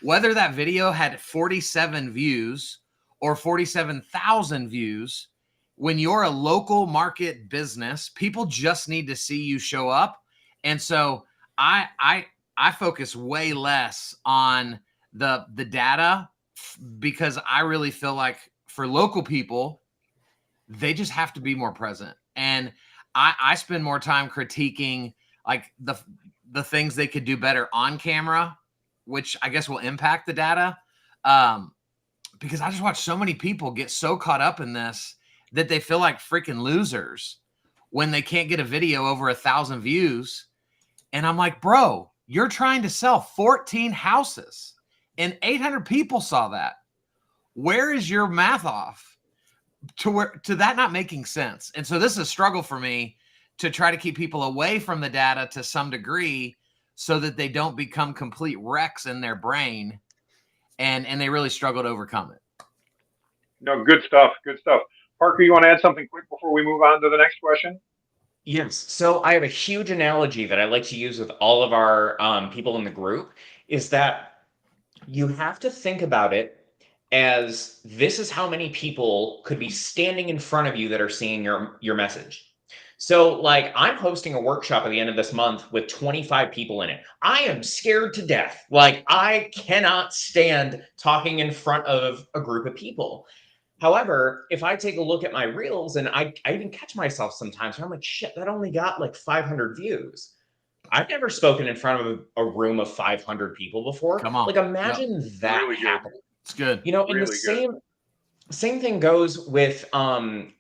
Whether that video had 47 views or 47,000 views, when you're a local market business, people just need to see you show up. And so I focus way less on the data, because I really feel like for local people, they just have to be more present. And I spend more time critiquing the things they could do better on camera, which I guess will impact the data. Because I just watch so many people get so caught up in this that they feel like freaking losers when they can't get a video over 1,000 views. And I'm like, bro, you're trying to sell 14 houses and 800 people saw that. Where is your math off to that not making sense? And so this is a struggle for me to try to keep people away from the data to some degree, so that they don't become complete wrecks in their brain and they really struggle to overcome it. No, good stuff. Good stuff. Parker, you want to add something quick before we move on to the next question? Yes. So I have a huge analogy that I like to use with all of our people in the group, is that you have to think about it as, this is how many people could be standing in front of you that are seeing your message. So I'm hosting a workshop at the end of this month with 25 people in it. I am scared to death. I cannot stand talking in front of a group of people. However, if I take a look at my reels, and I even catch myself sometimes, I'm like, shit, that only got 500 views. I've never spoken in front of a room of 500 people before. Come on. Imagine that Really good. happening. It's good. In Really the same, Same thing goes with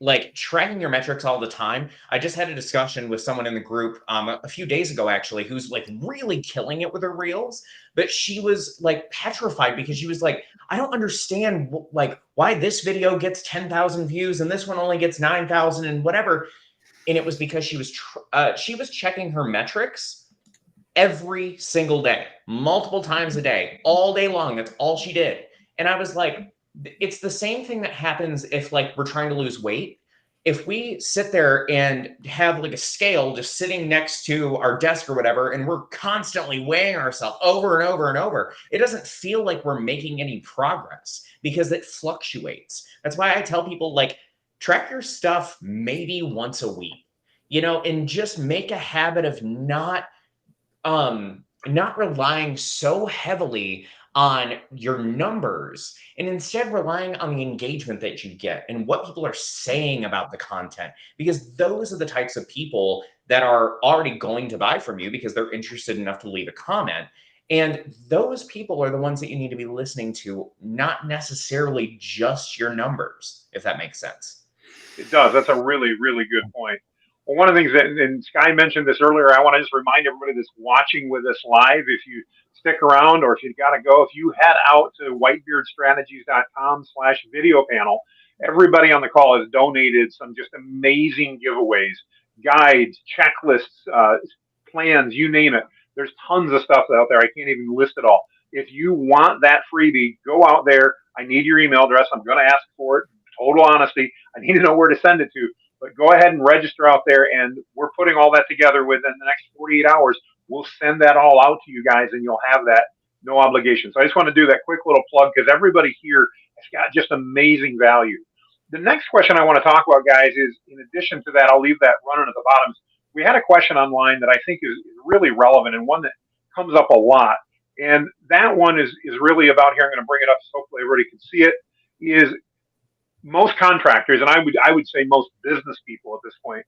like tracking your metrics all the time. I just had a discussion with someone in the group a few days ago, actually, who's like really killing it with her reels, but she was like petrified because she was like, I don't understand like why this video gets 10,000 views and this one only gets 9,000 and whatever. And it was because she was checking her metrics every single day, multiple times a day, all day long. That's all she did. And I was like, it's the same thing that happens if like we're trying to lose weight. If we sit there and have like a scale just sitting next to our desk or whatever, and we're constantly weighing ourselves over and over and over, it doesn't feel like we're making any progress because it fluctuates. That's why I tell people like track your stuff maybe once a week, you know, and just make a habit of not relying so heavily on your numbers and instead relying on the engagement that you get and what people are saying about the content, because those are the types of people that are already going to buy from you because they're interested enough to leave a comment. And those people are the ones that you need to be listening to, not necessarily just your numbers, if that makes sense. It does. That's a really, really good point. Well, one of the things that, and Sky mentioned this earlier, I want to just remind everybody that's watching with us live, if you stick around or if you got to go, if you head out to whitebeardstrategies.com/video panel, everybody on the call has donated some just amazing giveaways, guides, checklists, plans, you name it. There's tons of stuff out there. I can't even list it all. If you want that freebie, go out there. I need your email address. I'm going to ask for it. Total honesty. I need to know where to send it to. But go ahead and register out there, and we're putting all that together within the next 48 hours. We'll send that all out to you guys, and you'll have that, no obligation. So I just want to do that quick little plug because everybody here has got just amazing value. The next question I want to talk about, guys, is in addition to that, I'll leave that running at the bottom. We had a question online that I think is really relevant and one that comes up a lot. And that one is really about here. I'm going to bring it up so hopefully everybody can see it. Is most contractors, and I would say most business people at this point,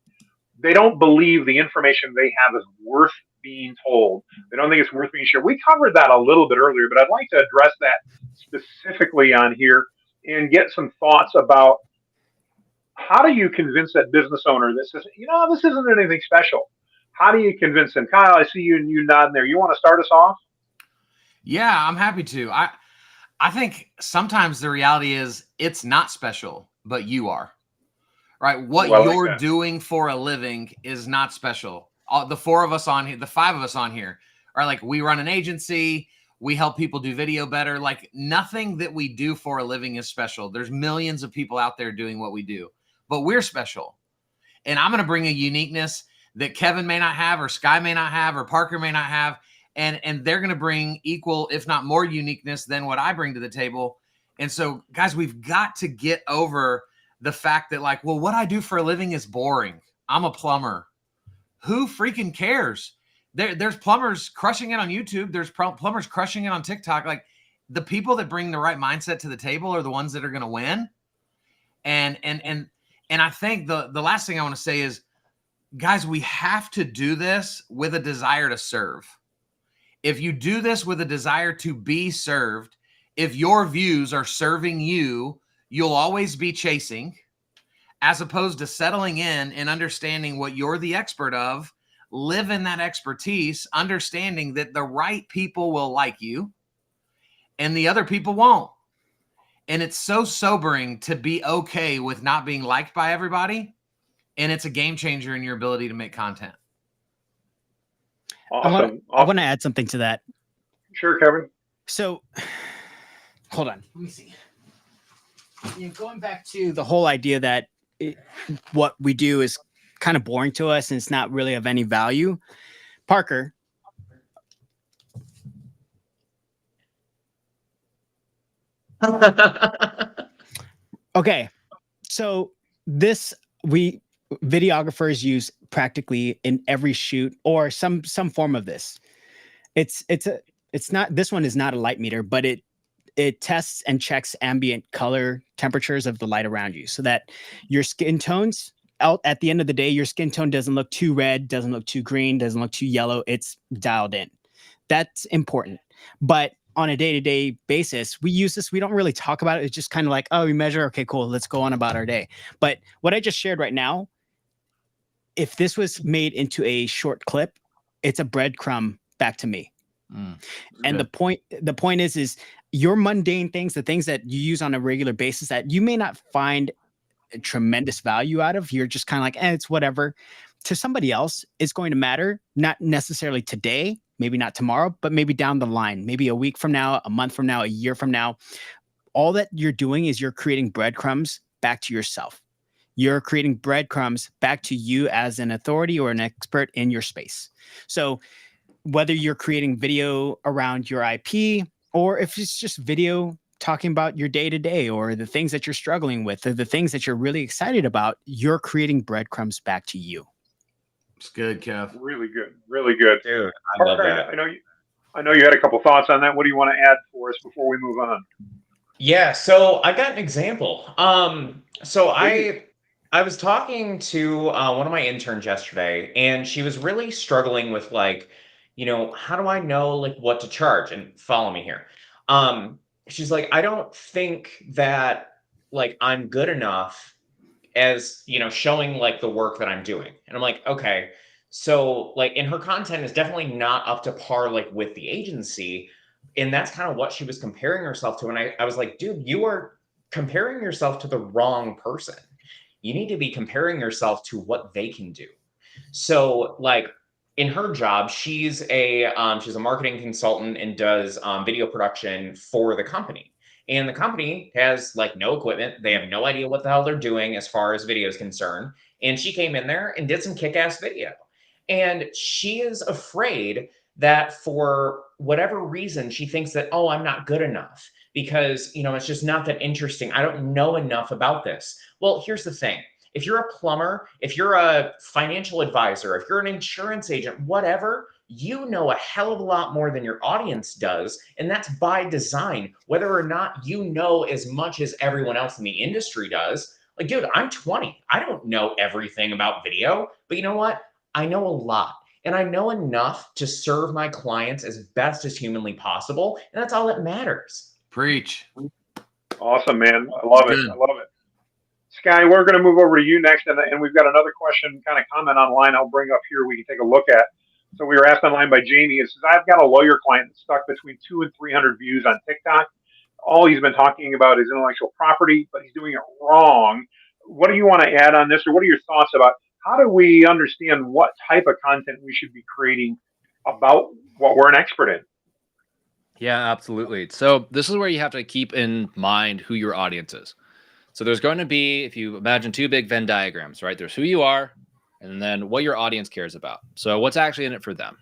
they don't believe the information they have is worth being told. They don't think it's worth being shared. We covered that a little bit earlier, but I'd like to address that specifically on here and get some thoughts about how do you convince that business owner that says, you know, this isn't anything special. How do you convince them? Kyle, I see you and you nodding there. You want to start us off? Yeah, I'm happy to. I think sometimes the reality is it's not special, but you are. Right? What you're doing for a living is not special. The four of us on here, the five of us on here are like, we run an agency. We help people do video better. Like nothing that we do for a living is special. There's millions of people out there doing what we do, but we're special. And I'm going to bring a uniqueness that Kevin may not have, or Sky may not have, or Parker may not have. And they're going to bring equal, if not more uniqueness than what I bring to the table. And so, guys, we've got to get over the fact that like, well, what I do for a living is boring. I'm a plumber. Who freaking cares? There's plumbers crushing it on YouTube. There's plumbers crushing it on TikTok. Like the people that bring the right mindset to the table are the ones that are going to win. And I think the last thing I want to say is, guys, we have to do this with a desire to serve. If you do this with a desire to be served, if your views are serving you, you'll always be chasing, as opposed to settling in and understanding what you're the expert of, live in that expertise, understanding that the right people will like you and the other people won't. And it's so sobering to be okay with not being liked by everybody. And it's a game changer in your ability to make content. Awesome. I want to add something to that. Sure, Kevin. So, hold on. Let me see. Going back to the whole idea that what we do is kind of boring to us and it's not really of any value. Parker. Okay. So videographers use practically in every shoot or some form of this. This one is not a light meter, but it tests and checks ambient color temperatures of the light around you so that your skin tones out at the end of the day, your skin tone doesn't look too red, doesn't look too green, doesn't look too yellow. It's dialed in. That's important. But on a day-to-day basis. We use this. We don't really talk about it. It's just kind of like, oh, we measure. Okay, cool. Let's go on about our day. But what I just shared right now, if this was made into a short clip, it's a breadcrumb back to me. And the point is your mundane things, the things that you use on a regular basis that you may not find a tremendous value out of, you're just kind of like, it's whatever. To somebody else, it's going to matter, not necessarily today, maybe not tomorrow, but maybe down the line, maybe a week from now, a month from now, a year from now. All that you're doing is you're creating breadcrumbs back to yourself. You're creating breadcrumbs back to you as an authority or an expert in your space. So whether you're creating video around your IP, or if it's just video talking about your day-to-day or the things that you're struggling with or the things that you're really excited about, you're creating breadcrumbs back to you. It's good, Kev. Really good. Really good. Dude, I love that. I know you had a couple thoughts on that. What do you want to add for us before we move on? Yeah, so I got an example. So I was talking to one of my interns yesterday, and she was really struggling with like, how do I know like what to charge? And follow me here. She's like, I don't think that like I'm good enough as, showing like the work that I'm doing. And I'm like, okay, so like, and her content is definitely not up to par like with the agency. And that's kind of what she was comparing herself to. And I was like, dude, you are comparing yourself to the wrong person. You need to be comparing yourself to what they can do. So like in her job, she's a marketing consultant and does video production for the company. And the company has like no equipment. They have no idea what the hell they're doing as far as video is concerned. And she came in there and did some kick-ass video. And she is afraid that for whatever reason, she thinks that, oh, I'm not good enough because, it's just not that interesting. I don't know enough about this. Well, here's the thing. If you're a plumber, if you're a financial advisor, if you're an insurance agent, whatever, you know a hell of a lot more than your audience does. And that's by design, whether or not you know as much as everyone else in the industry does. Like, dude, I'm 20. I don't know everything about video, but you know what? I know a lot. And I know enough to serve my clients as best as humanly possible. And that's all that matters. Preach. Awesome, man. I love it. I love it. Sky, we're going to move over to you next. And we've got another question, kind of comment online I'll bring up here we can take a look at. So we were asked online by Jamie. It says, I've got a lawyer client that's stuck between 200 and 300 views on TikTok. All he's been talking about is intellectual property, but he's doing it wrong. What do you want to add on this, or what are your thoughts about how do we understand what type of content we should be creating about what we're an expert in? Yeah, absolutely. So this is where you have to keep in mind who your audience is. So there's going to be, if you imagine two big Venn diagrams, right? There's who you are and then what your audience cares about. So what's actually in it for them,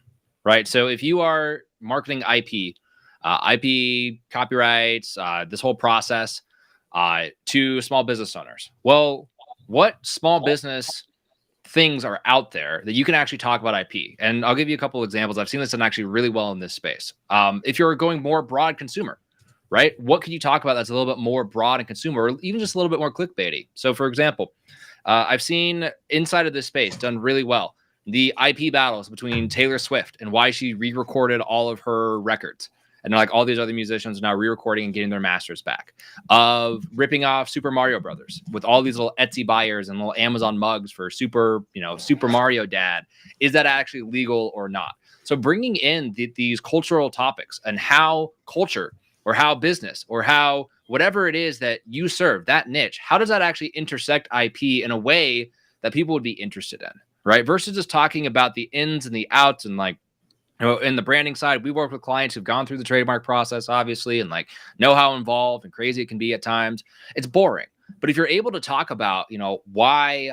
right? So if you are marketing IP copyrights, this whole process to small business owners, well, what small business things are out there that you can actually talk about IP? And I'll give you a couple of examples. I've seen this done actually really well in this space. If you're going more broad consumer, right? What can you talk about that's a little bit more broad and consumer, or even just a little bit more clickbaity? So for example, I've seen inside of this space done really well, the IP battles between Taylor Swift and why she re-recorded all of her records. And like all these other musicians are now re-recording and getting their masters back. Of ripping off Super Mario Brothers with all these little Etsy buyers and little Amazon mugs for Super Mario Dad. Is that actually legal or not? So bringing in these cultural topics and how culture or how business or how whatever it is that you serve, that niche, how does that actually intersect IP in a way that people would be interested in, right? Versus just talking about the ins and the outs and like, in the branding side, we work with clients who've gone through the trademark process, obviously, and like know how involved and crazy it can be at times. It's boring. But if you're able to talk about, why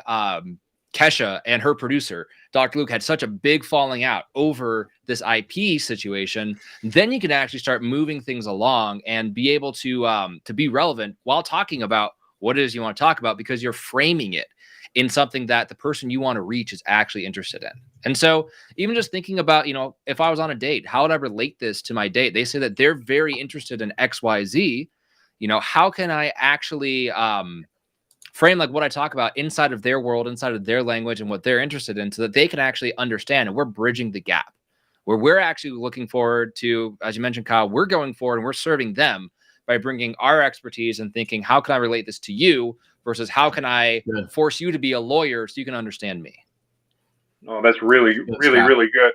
Kesha and her producer, Dr. Luke, had such a big falling out over this IP situation, then you can actually start moving things along and be able to be relevant while talking about what it is you want to talk about, because you're framing it in something that the person you want to reach is actually interested in. And so even just thinking about, if I was on a date, how would I relate this to my date? They say that they're very interested in XYZ. How can I actually frame like what I talk about inside of their world, inside of their language and what they're interested in so that they can actually understand and we're bridging the gap. where we're actually looking forward to, as you mentioned, Kyle, we're going forward and we're serving them by bringing our expertise and thinking, how can I relate this to you versus how can I force you to be a lawyer so you can understand me? Oh, that's really good.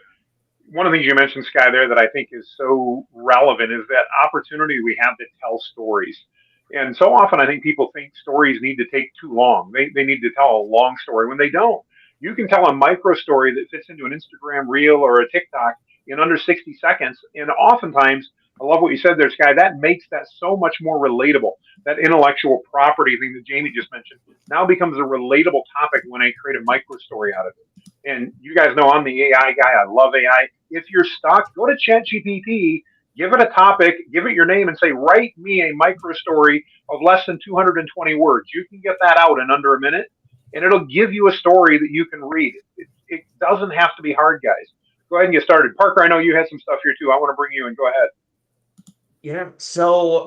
One of the things you mentioned, Sky, there that I think is so relevant is that opportunity we have to tell stories. And so often I think people think stories need to take too long. They need to tell a long story when they don't. You can tell a micro story that fits into an Instagram reel or a TikTok in under 60 seconds. And oftentimes, I love what you said there, Sky, that makes that so much more relatable. That intellectual property thing that Jamie just mentioned now becomes a relatable topic when I create a micro story out of it. And you guys know I'm the AI guy. I love AI. If you're stuck, go to ChatGPT, give it a topic, give it your name, and say, write me a micro story of less than 220 words. You can get that out in under a minute, and it'll give you a story that you can read. It doesn't have to be hard, guys. Go ahead and get started. Parker, I know you had some stuff here too. I want to bring you in. Go ahead. Yeah. So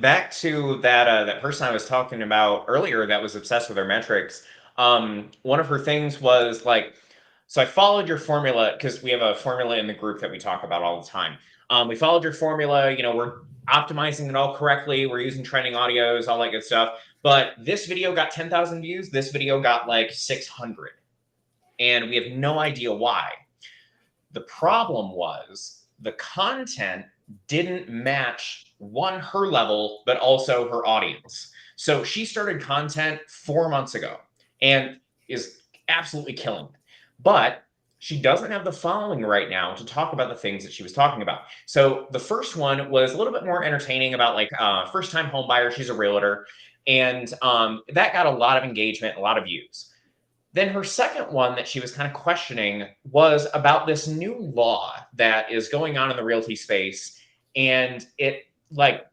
back to that person I was talking about earlier that was obsessed with her metrics. One of her things was like, so I followed your formula because we have a formula in the group that we talk about all the time. We followed your formula. You know, we're optimizing it all correctly. We're using trending audios, all that good stuff. But this video got 10,000 views. This video got like 600. And we have no idea why. The problem was the content didn't match her level, but also her audience. So she started content 4 months ago and is absolutely killing it. But she doesn't have the following right now to talk about the things that she was talking about. So the first one was a little bit more entertaining about like first-time home buyer. She's a realtor. And that got a lot of engagement, a lot of views. Then her second one that she was kind of questioning was about this new law that is going on in the realty space. And it, like,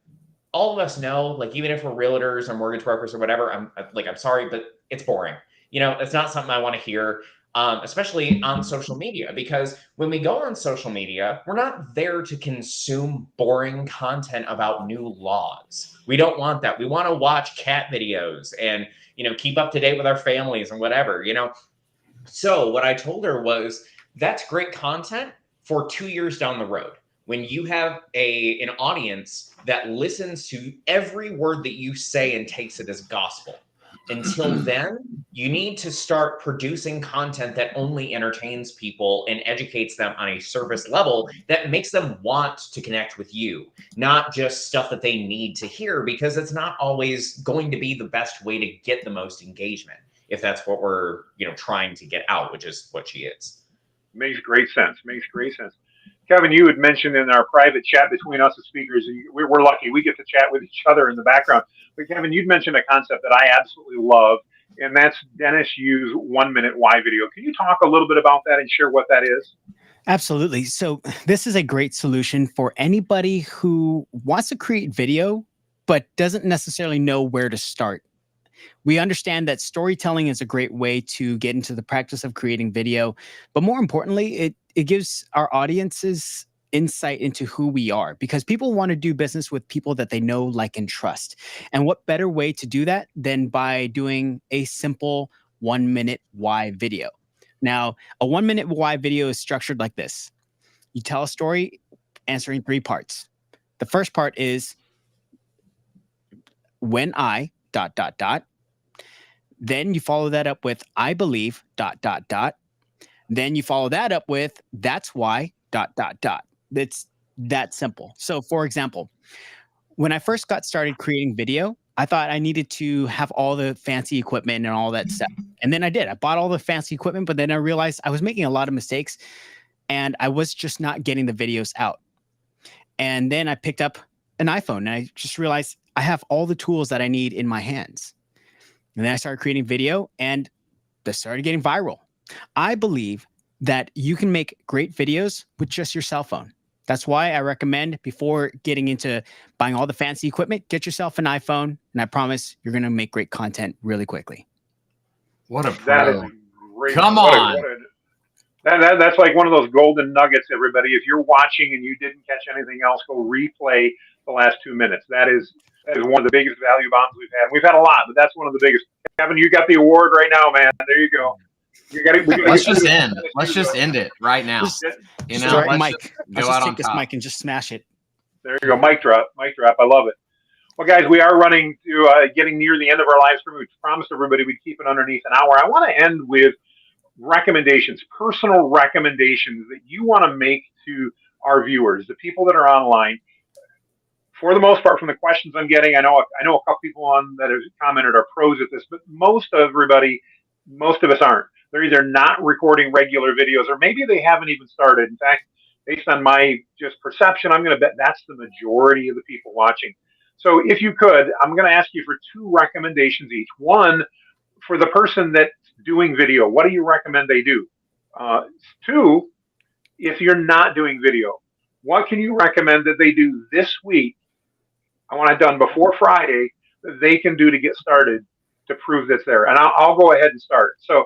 all of us know, like, even if we're realtors or mortgage brokers or whatever, I'm sorry, but it's boring. You know, it's not something I want to hear, especially on social media, because when we go on social media, we're not there to consume boring content about new laws. We don't want that. We want to watch cat videos and, you know, keep up to date with our families and whatever, you know. So what I told her was, that's great content for 2 years down the road, when you have an audience that listens to every word that you say and takes it as gospel. Until then, you need to start producing content that only entertains people and educates them on a service level that makes them want to connect with you, not just stuff that they need to hear, because it's not always going to be the best way to get the most engagement, if that's what we're, you know, trying to get out, which is what she is. Makes great sense. Makes great sense. Kevin, you had mentioned in our private chat between us as speakers, we're lucky. We get to chat with each other in the background. But Kevin, you'd mentioned a concept that I absolutely love, and that's Dennis Yu's 1 minute why video. Can you talk a little bit about that and share what that is? Absolutely. So this is a great solution for anybody who wants to create video, but doesn't necessarily know where to start. We understand that storytelling is a great way to get into the practice of creating video, but more importantly, it gives our audiences insight into who we are, because people want to do business with people that they know, like, and trust. And what better way to do that than by doing a simple 1 minute why video? Now, a 1 minute why video is structured like this. You tell a story answering 3 parts. The first part is when I ... Then you follow that up with I believe ... Then you follow that up with that's why ... It's that simple. So for example, when I first got started creating video, I thought I needed to have all the fancy equipment and all that stuff. And then I did. I bought all the fancy equipment, but then I realized I was making a lot of mistakes and I was just not getting the videos out. And then I picked up an iPhone and I just realized I have all the tools that I need in my hands. And then I started creating video and they started getting viral. I believe that you can make great videos with just your cell phone. That's why I recommend, before getting into buying all the fancy equipment, get yourself an iPhone, and I promise you're going to make great content really quickly. What a That is pro. great. Come on. That's like one of those golden nuggets, everybody. If you're watching and you didn't catch anything else, go replay the last 2 minutes. That is one of the biggest value bombs we've had. We've had a lot, but that's one of the biggest. Kevin, you got the award right now, man. There you go. Let's just end. Let's just end it right now. You know, let's Mike, just out take on this top. mic and just smash it. There you go. Mic drop. Mic drop. I love it. Well, guys, we are running to getting near the end of our live stream. We promised everybody we'd keep it underneath an hour. I want to end with recommendations, personal recommendations that you want to make to our viewers, the people that are online. For the most part, from the questions I'm getting, I know a couple people on that have commented are pros at this, but most of us aren't. They're either not recording regular videos, or maybe they haven't even started. In fact, based on my just perception, I'm going to bet that's the majority of the people watching. So if you could, I'm going to ask you for 2 recommendations each. One, for the person that's doing video, what do you recommend they do? 2, if you're not doing video, what can you recommend that they do this week? I want it done before Friday that they can do to get started to prove that's there. And I'll go ahead and start. So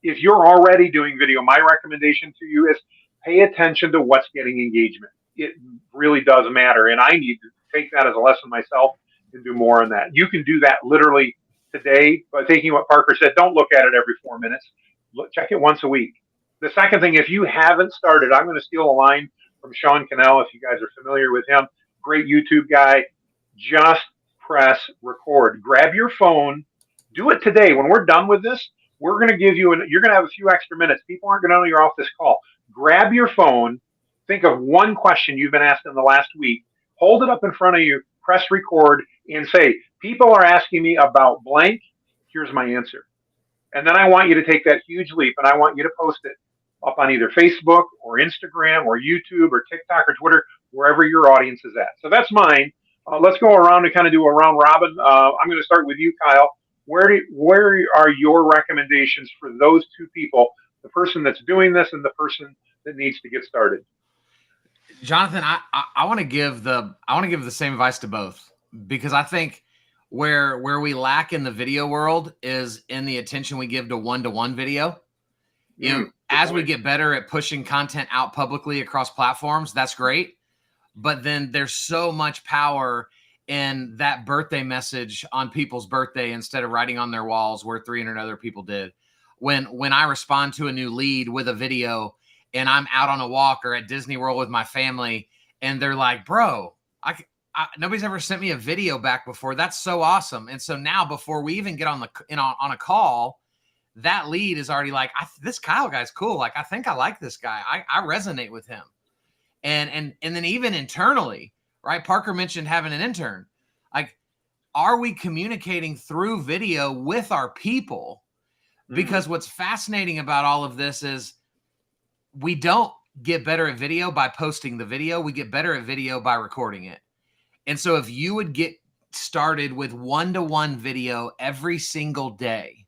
if you're already doing video, my recommendation to you is pay attention to what's getting engagement. It really does matter. And I need to take that as a lesson myself and do more on that. You can do that literally today by taking what Parker said. Don't look at it every 4 minutes. Check it once a week. The second thing, if you haven't started, I'm going to steal a line from Sean Cannell, if you guys are familiar with him. Great YouTube guy. Just press record. Grab your phone. Do it today. When we're done with this, we're going to give you, you're going to have a few extra minutes. People aren't going to know you're off this call. Grab your phone. Think of one question you've been asked in the last week. Hold it up in front of you. Press record and say, people are asking me about blank. Here's my answer. And then I want you to take that huge leap and I want you to post it up on either Facebook or Instagram or YouTube or TikTok or Twitter, wherever your audience is at. So that's mine. Let's go around and kind of do a round robin. I'm going to start with you, Kyle. Where are your recommendations for those 2 people, the person that's doing this and the person that needs to get started? Jonathan, I want to give the same advice to both, because I think where we lack in the video world is in the attention we give to one-to-one video. You know, as we get better at pushing content out publicly across platforms, that's great. But then there's so much power in that birthday message on people's birthday instead of writing on their walls where 300 other people did. When I respond to a new lead with a video and I'm out on a walk or at Disney World with my family and they're like, bro, nobody's ever sent me a video back before. That's so awesome. And so now before we even get on a call, that lead is already like, this Kyle guy's cool. Like, I think I like this guy. I resonate with him. And then even internally, right? Parker mentioned having an intern. Like, are we communicating through video with our people? Because what's fascinating about all of this is we don't get better at video by posting the video. We get better at video by recording it. And so if you would get started with one-to-one video every single day,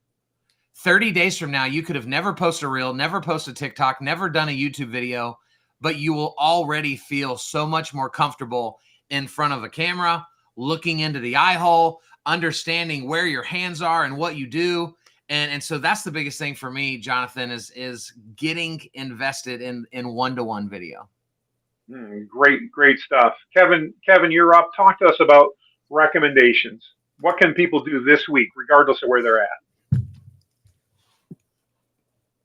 30 days from now, you could have never posted a reel, never posted TikTok, never done a YouTube video, but you will already feel so much more comfortable in front of a camera, looking into the eye hole, understanding where your hands are and what you do. And so that's the biggest thing for me, Jonathan, is getting invested in one-to-one video. Great stuff. Kevin, you're up. Talk to us about recommendations. What can people do this week, regardless of where they're at?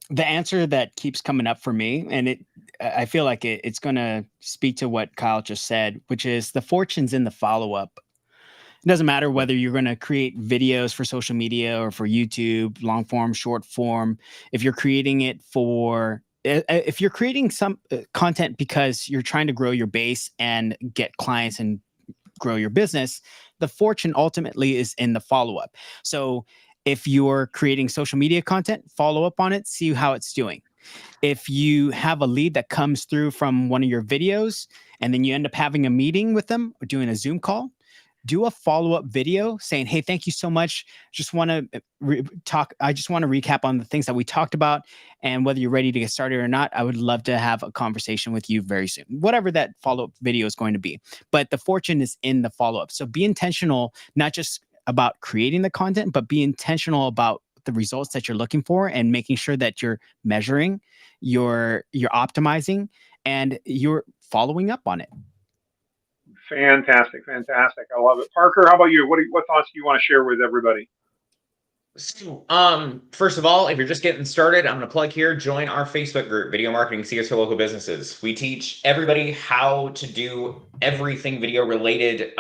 The answer that keeps coming up for me, and I feel like it's going to speak to what Kyle just said, which is the fortune's in the follow-up. It doesn't matter whether you're going to create videos for social media or for YouTube, long form, short form. If you're creating it if you're creating some content because you're trying to grow your base and get clients and grow your business, the fortune ultimately is in the follow-up. So if you're creating social media content, follow up on it, see how it's doing. If you have a lead that comes through from one of your videos and then you end up having a meeting with them or doing a Zoom call, do a follow-up video saying, hey, thank you so much. Just want to I just want to recap on the things that we talked about, and whether you're ready to get started or not, I would love to have a conversation with you very soon, whatever that follow-up video is going to be. But the fortune is in the follow-up. So be intentional, not just about creating the content, but be intentional about the results that you're looking for and making sure that you're measuring, you're optimizing, and you're following up on it. Fantastic. I love it. Parker, how about you? What thoughts do you want to share with everybody? So, first of all, if you're just getting started, I'm going to plug here, join our Facebook group, Video Marketing CS for Local Businesses. We teach everybody how to do everything video related,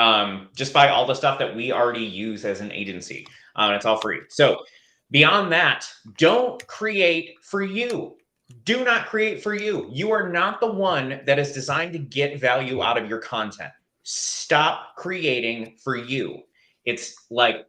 just by all the stuff that we already use as an agency. It's all free. So beyond that, don't create for you. Do not create for you. You are not the one that is designed to get value out of your content. Stop creating for you. It's like,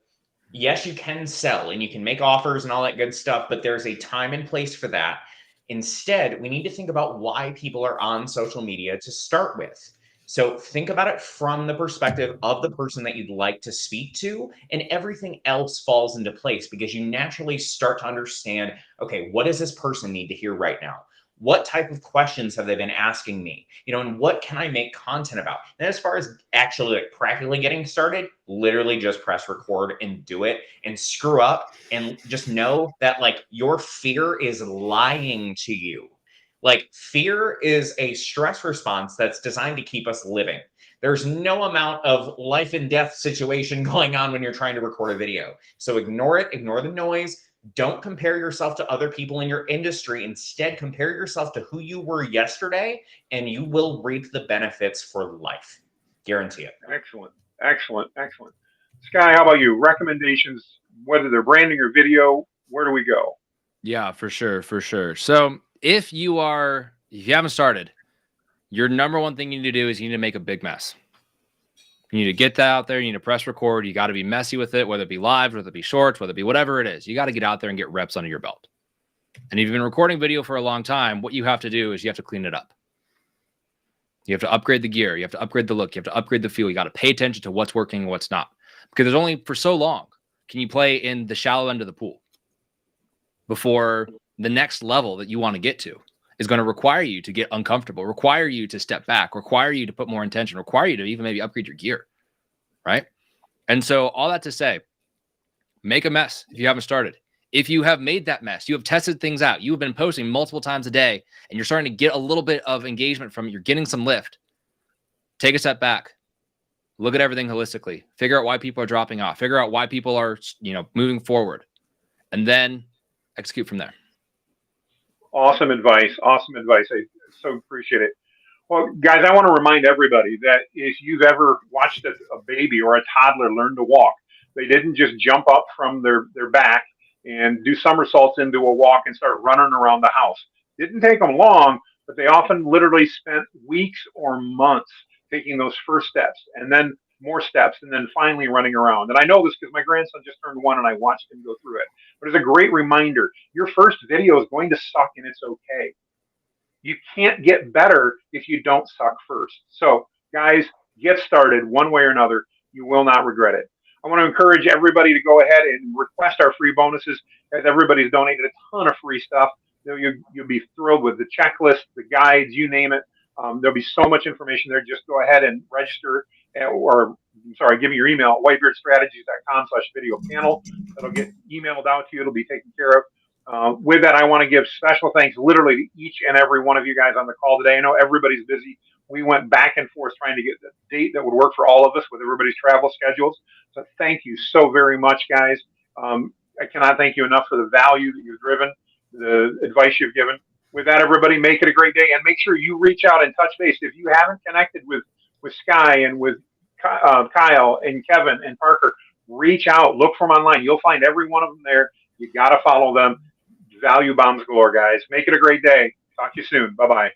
yes, you can sell and you can make offers and all that good stuff, but there's a time and place for that. Instead, we need to think about why people are on social media to start with. So think about it from the perspective of the person that you'd like to speak to, and everything else falls into place because you naturally start to understand, okay, what does this person need to hear right now? What type of questions have they been asking me? And what can I make content about? And as far as actually like practically getting started, literally just press record and do it, and screw up and just know that like your fear is lying to you. Like, fear is a stress response that's designed to keep us living. There's no amount of life and death situation going on when you're trying to record a video. So ignore it, ignore the noise. Don't compare yourself to other people in your industry. Instead, compare yourself to who you were yesterday, and you will reap the benefits for life. Guarantee it. Excellent. Excellent. Excellent. Sky, how about you? Recommendations, whether they're branding or video, where do we go? Yeah, for sure. For sure. So if you haven't started, your number one thing you need to do is you need to make a big mess. You need to get that out there. You need to press record. You got to be messy with it, whether it be live, whether it be shorts, whether it be whatever it is. You got to get out there and get reps under your belt. And if you've been recording video for a long time, what you have to do is you have to clean it up. You have to upgrade the gear. You have to upgrade the look. You have to upgrade the feel. You got to pay attention to what's working and what's not. Because there's only for so long can you play in the shallow end of the pool before the next level that you want to get to is going to require you to get uncomfortable, require you to step back, require you to put more intention, require you to even maybe upgrade your gear, right? And so all that to say, make a mess if you haven't started. If you have made that mess, you have tested things out, you have been posting multiple times a day, and you're starting to get a little bit of engagement from it, you're getting some lift, take a step back, look at everything holistically, figure out why people are dropping off, figure out why people are, moving forward, and then execute from there. Awesome advice. Awesome advice. I so appreciate it. Well, guys, I want to remind everybody that if you've ever watched a baby or a toddler learn to walk, they didn't just jump up from their back and do somersaults into a walk and start running around the house. Didn't take them long, but they often literally spent weeks or months taking those first steps and then more steps and then finally running around. And I know this because my grandson just turned 1 and I watched him go through it. But it's a great reminder. Your first video is going to suck and it's okay. You can't get better if you don't suck first. So guys, get started one way or another. You will not regret it. I want to encourage everybody to go ahead and request our free bonuses, as everybody's donated a ton of free stuff. You'll be thrilled with the checklist, the guides, you name it. There'll be so much information there. Just go ahead and register, give me your email at whitebeardstrategies.com/video panel. That'll get emailed out to you. It'll be taken care of. With that, I want to give special thanks literally to each and every one of you guys on the call today. I know everybody's busy. We went back and forth trying to get the date that would work for all of us with everybody's travel schedules. So thank you so very much, guys. I cannot thank you enough for the value that you've driven, the advice you've given. With that, everybody, make it a great day, and make sure you reach out and touch base. If you haven't connected with Sky and with Kyle and Kevin and Parker, reach out, look for them online. You'll find every one of them there. You got to follow them. Value bombs galore, guys. Make it a great day. Talk to you soon. Bye-bye.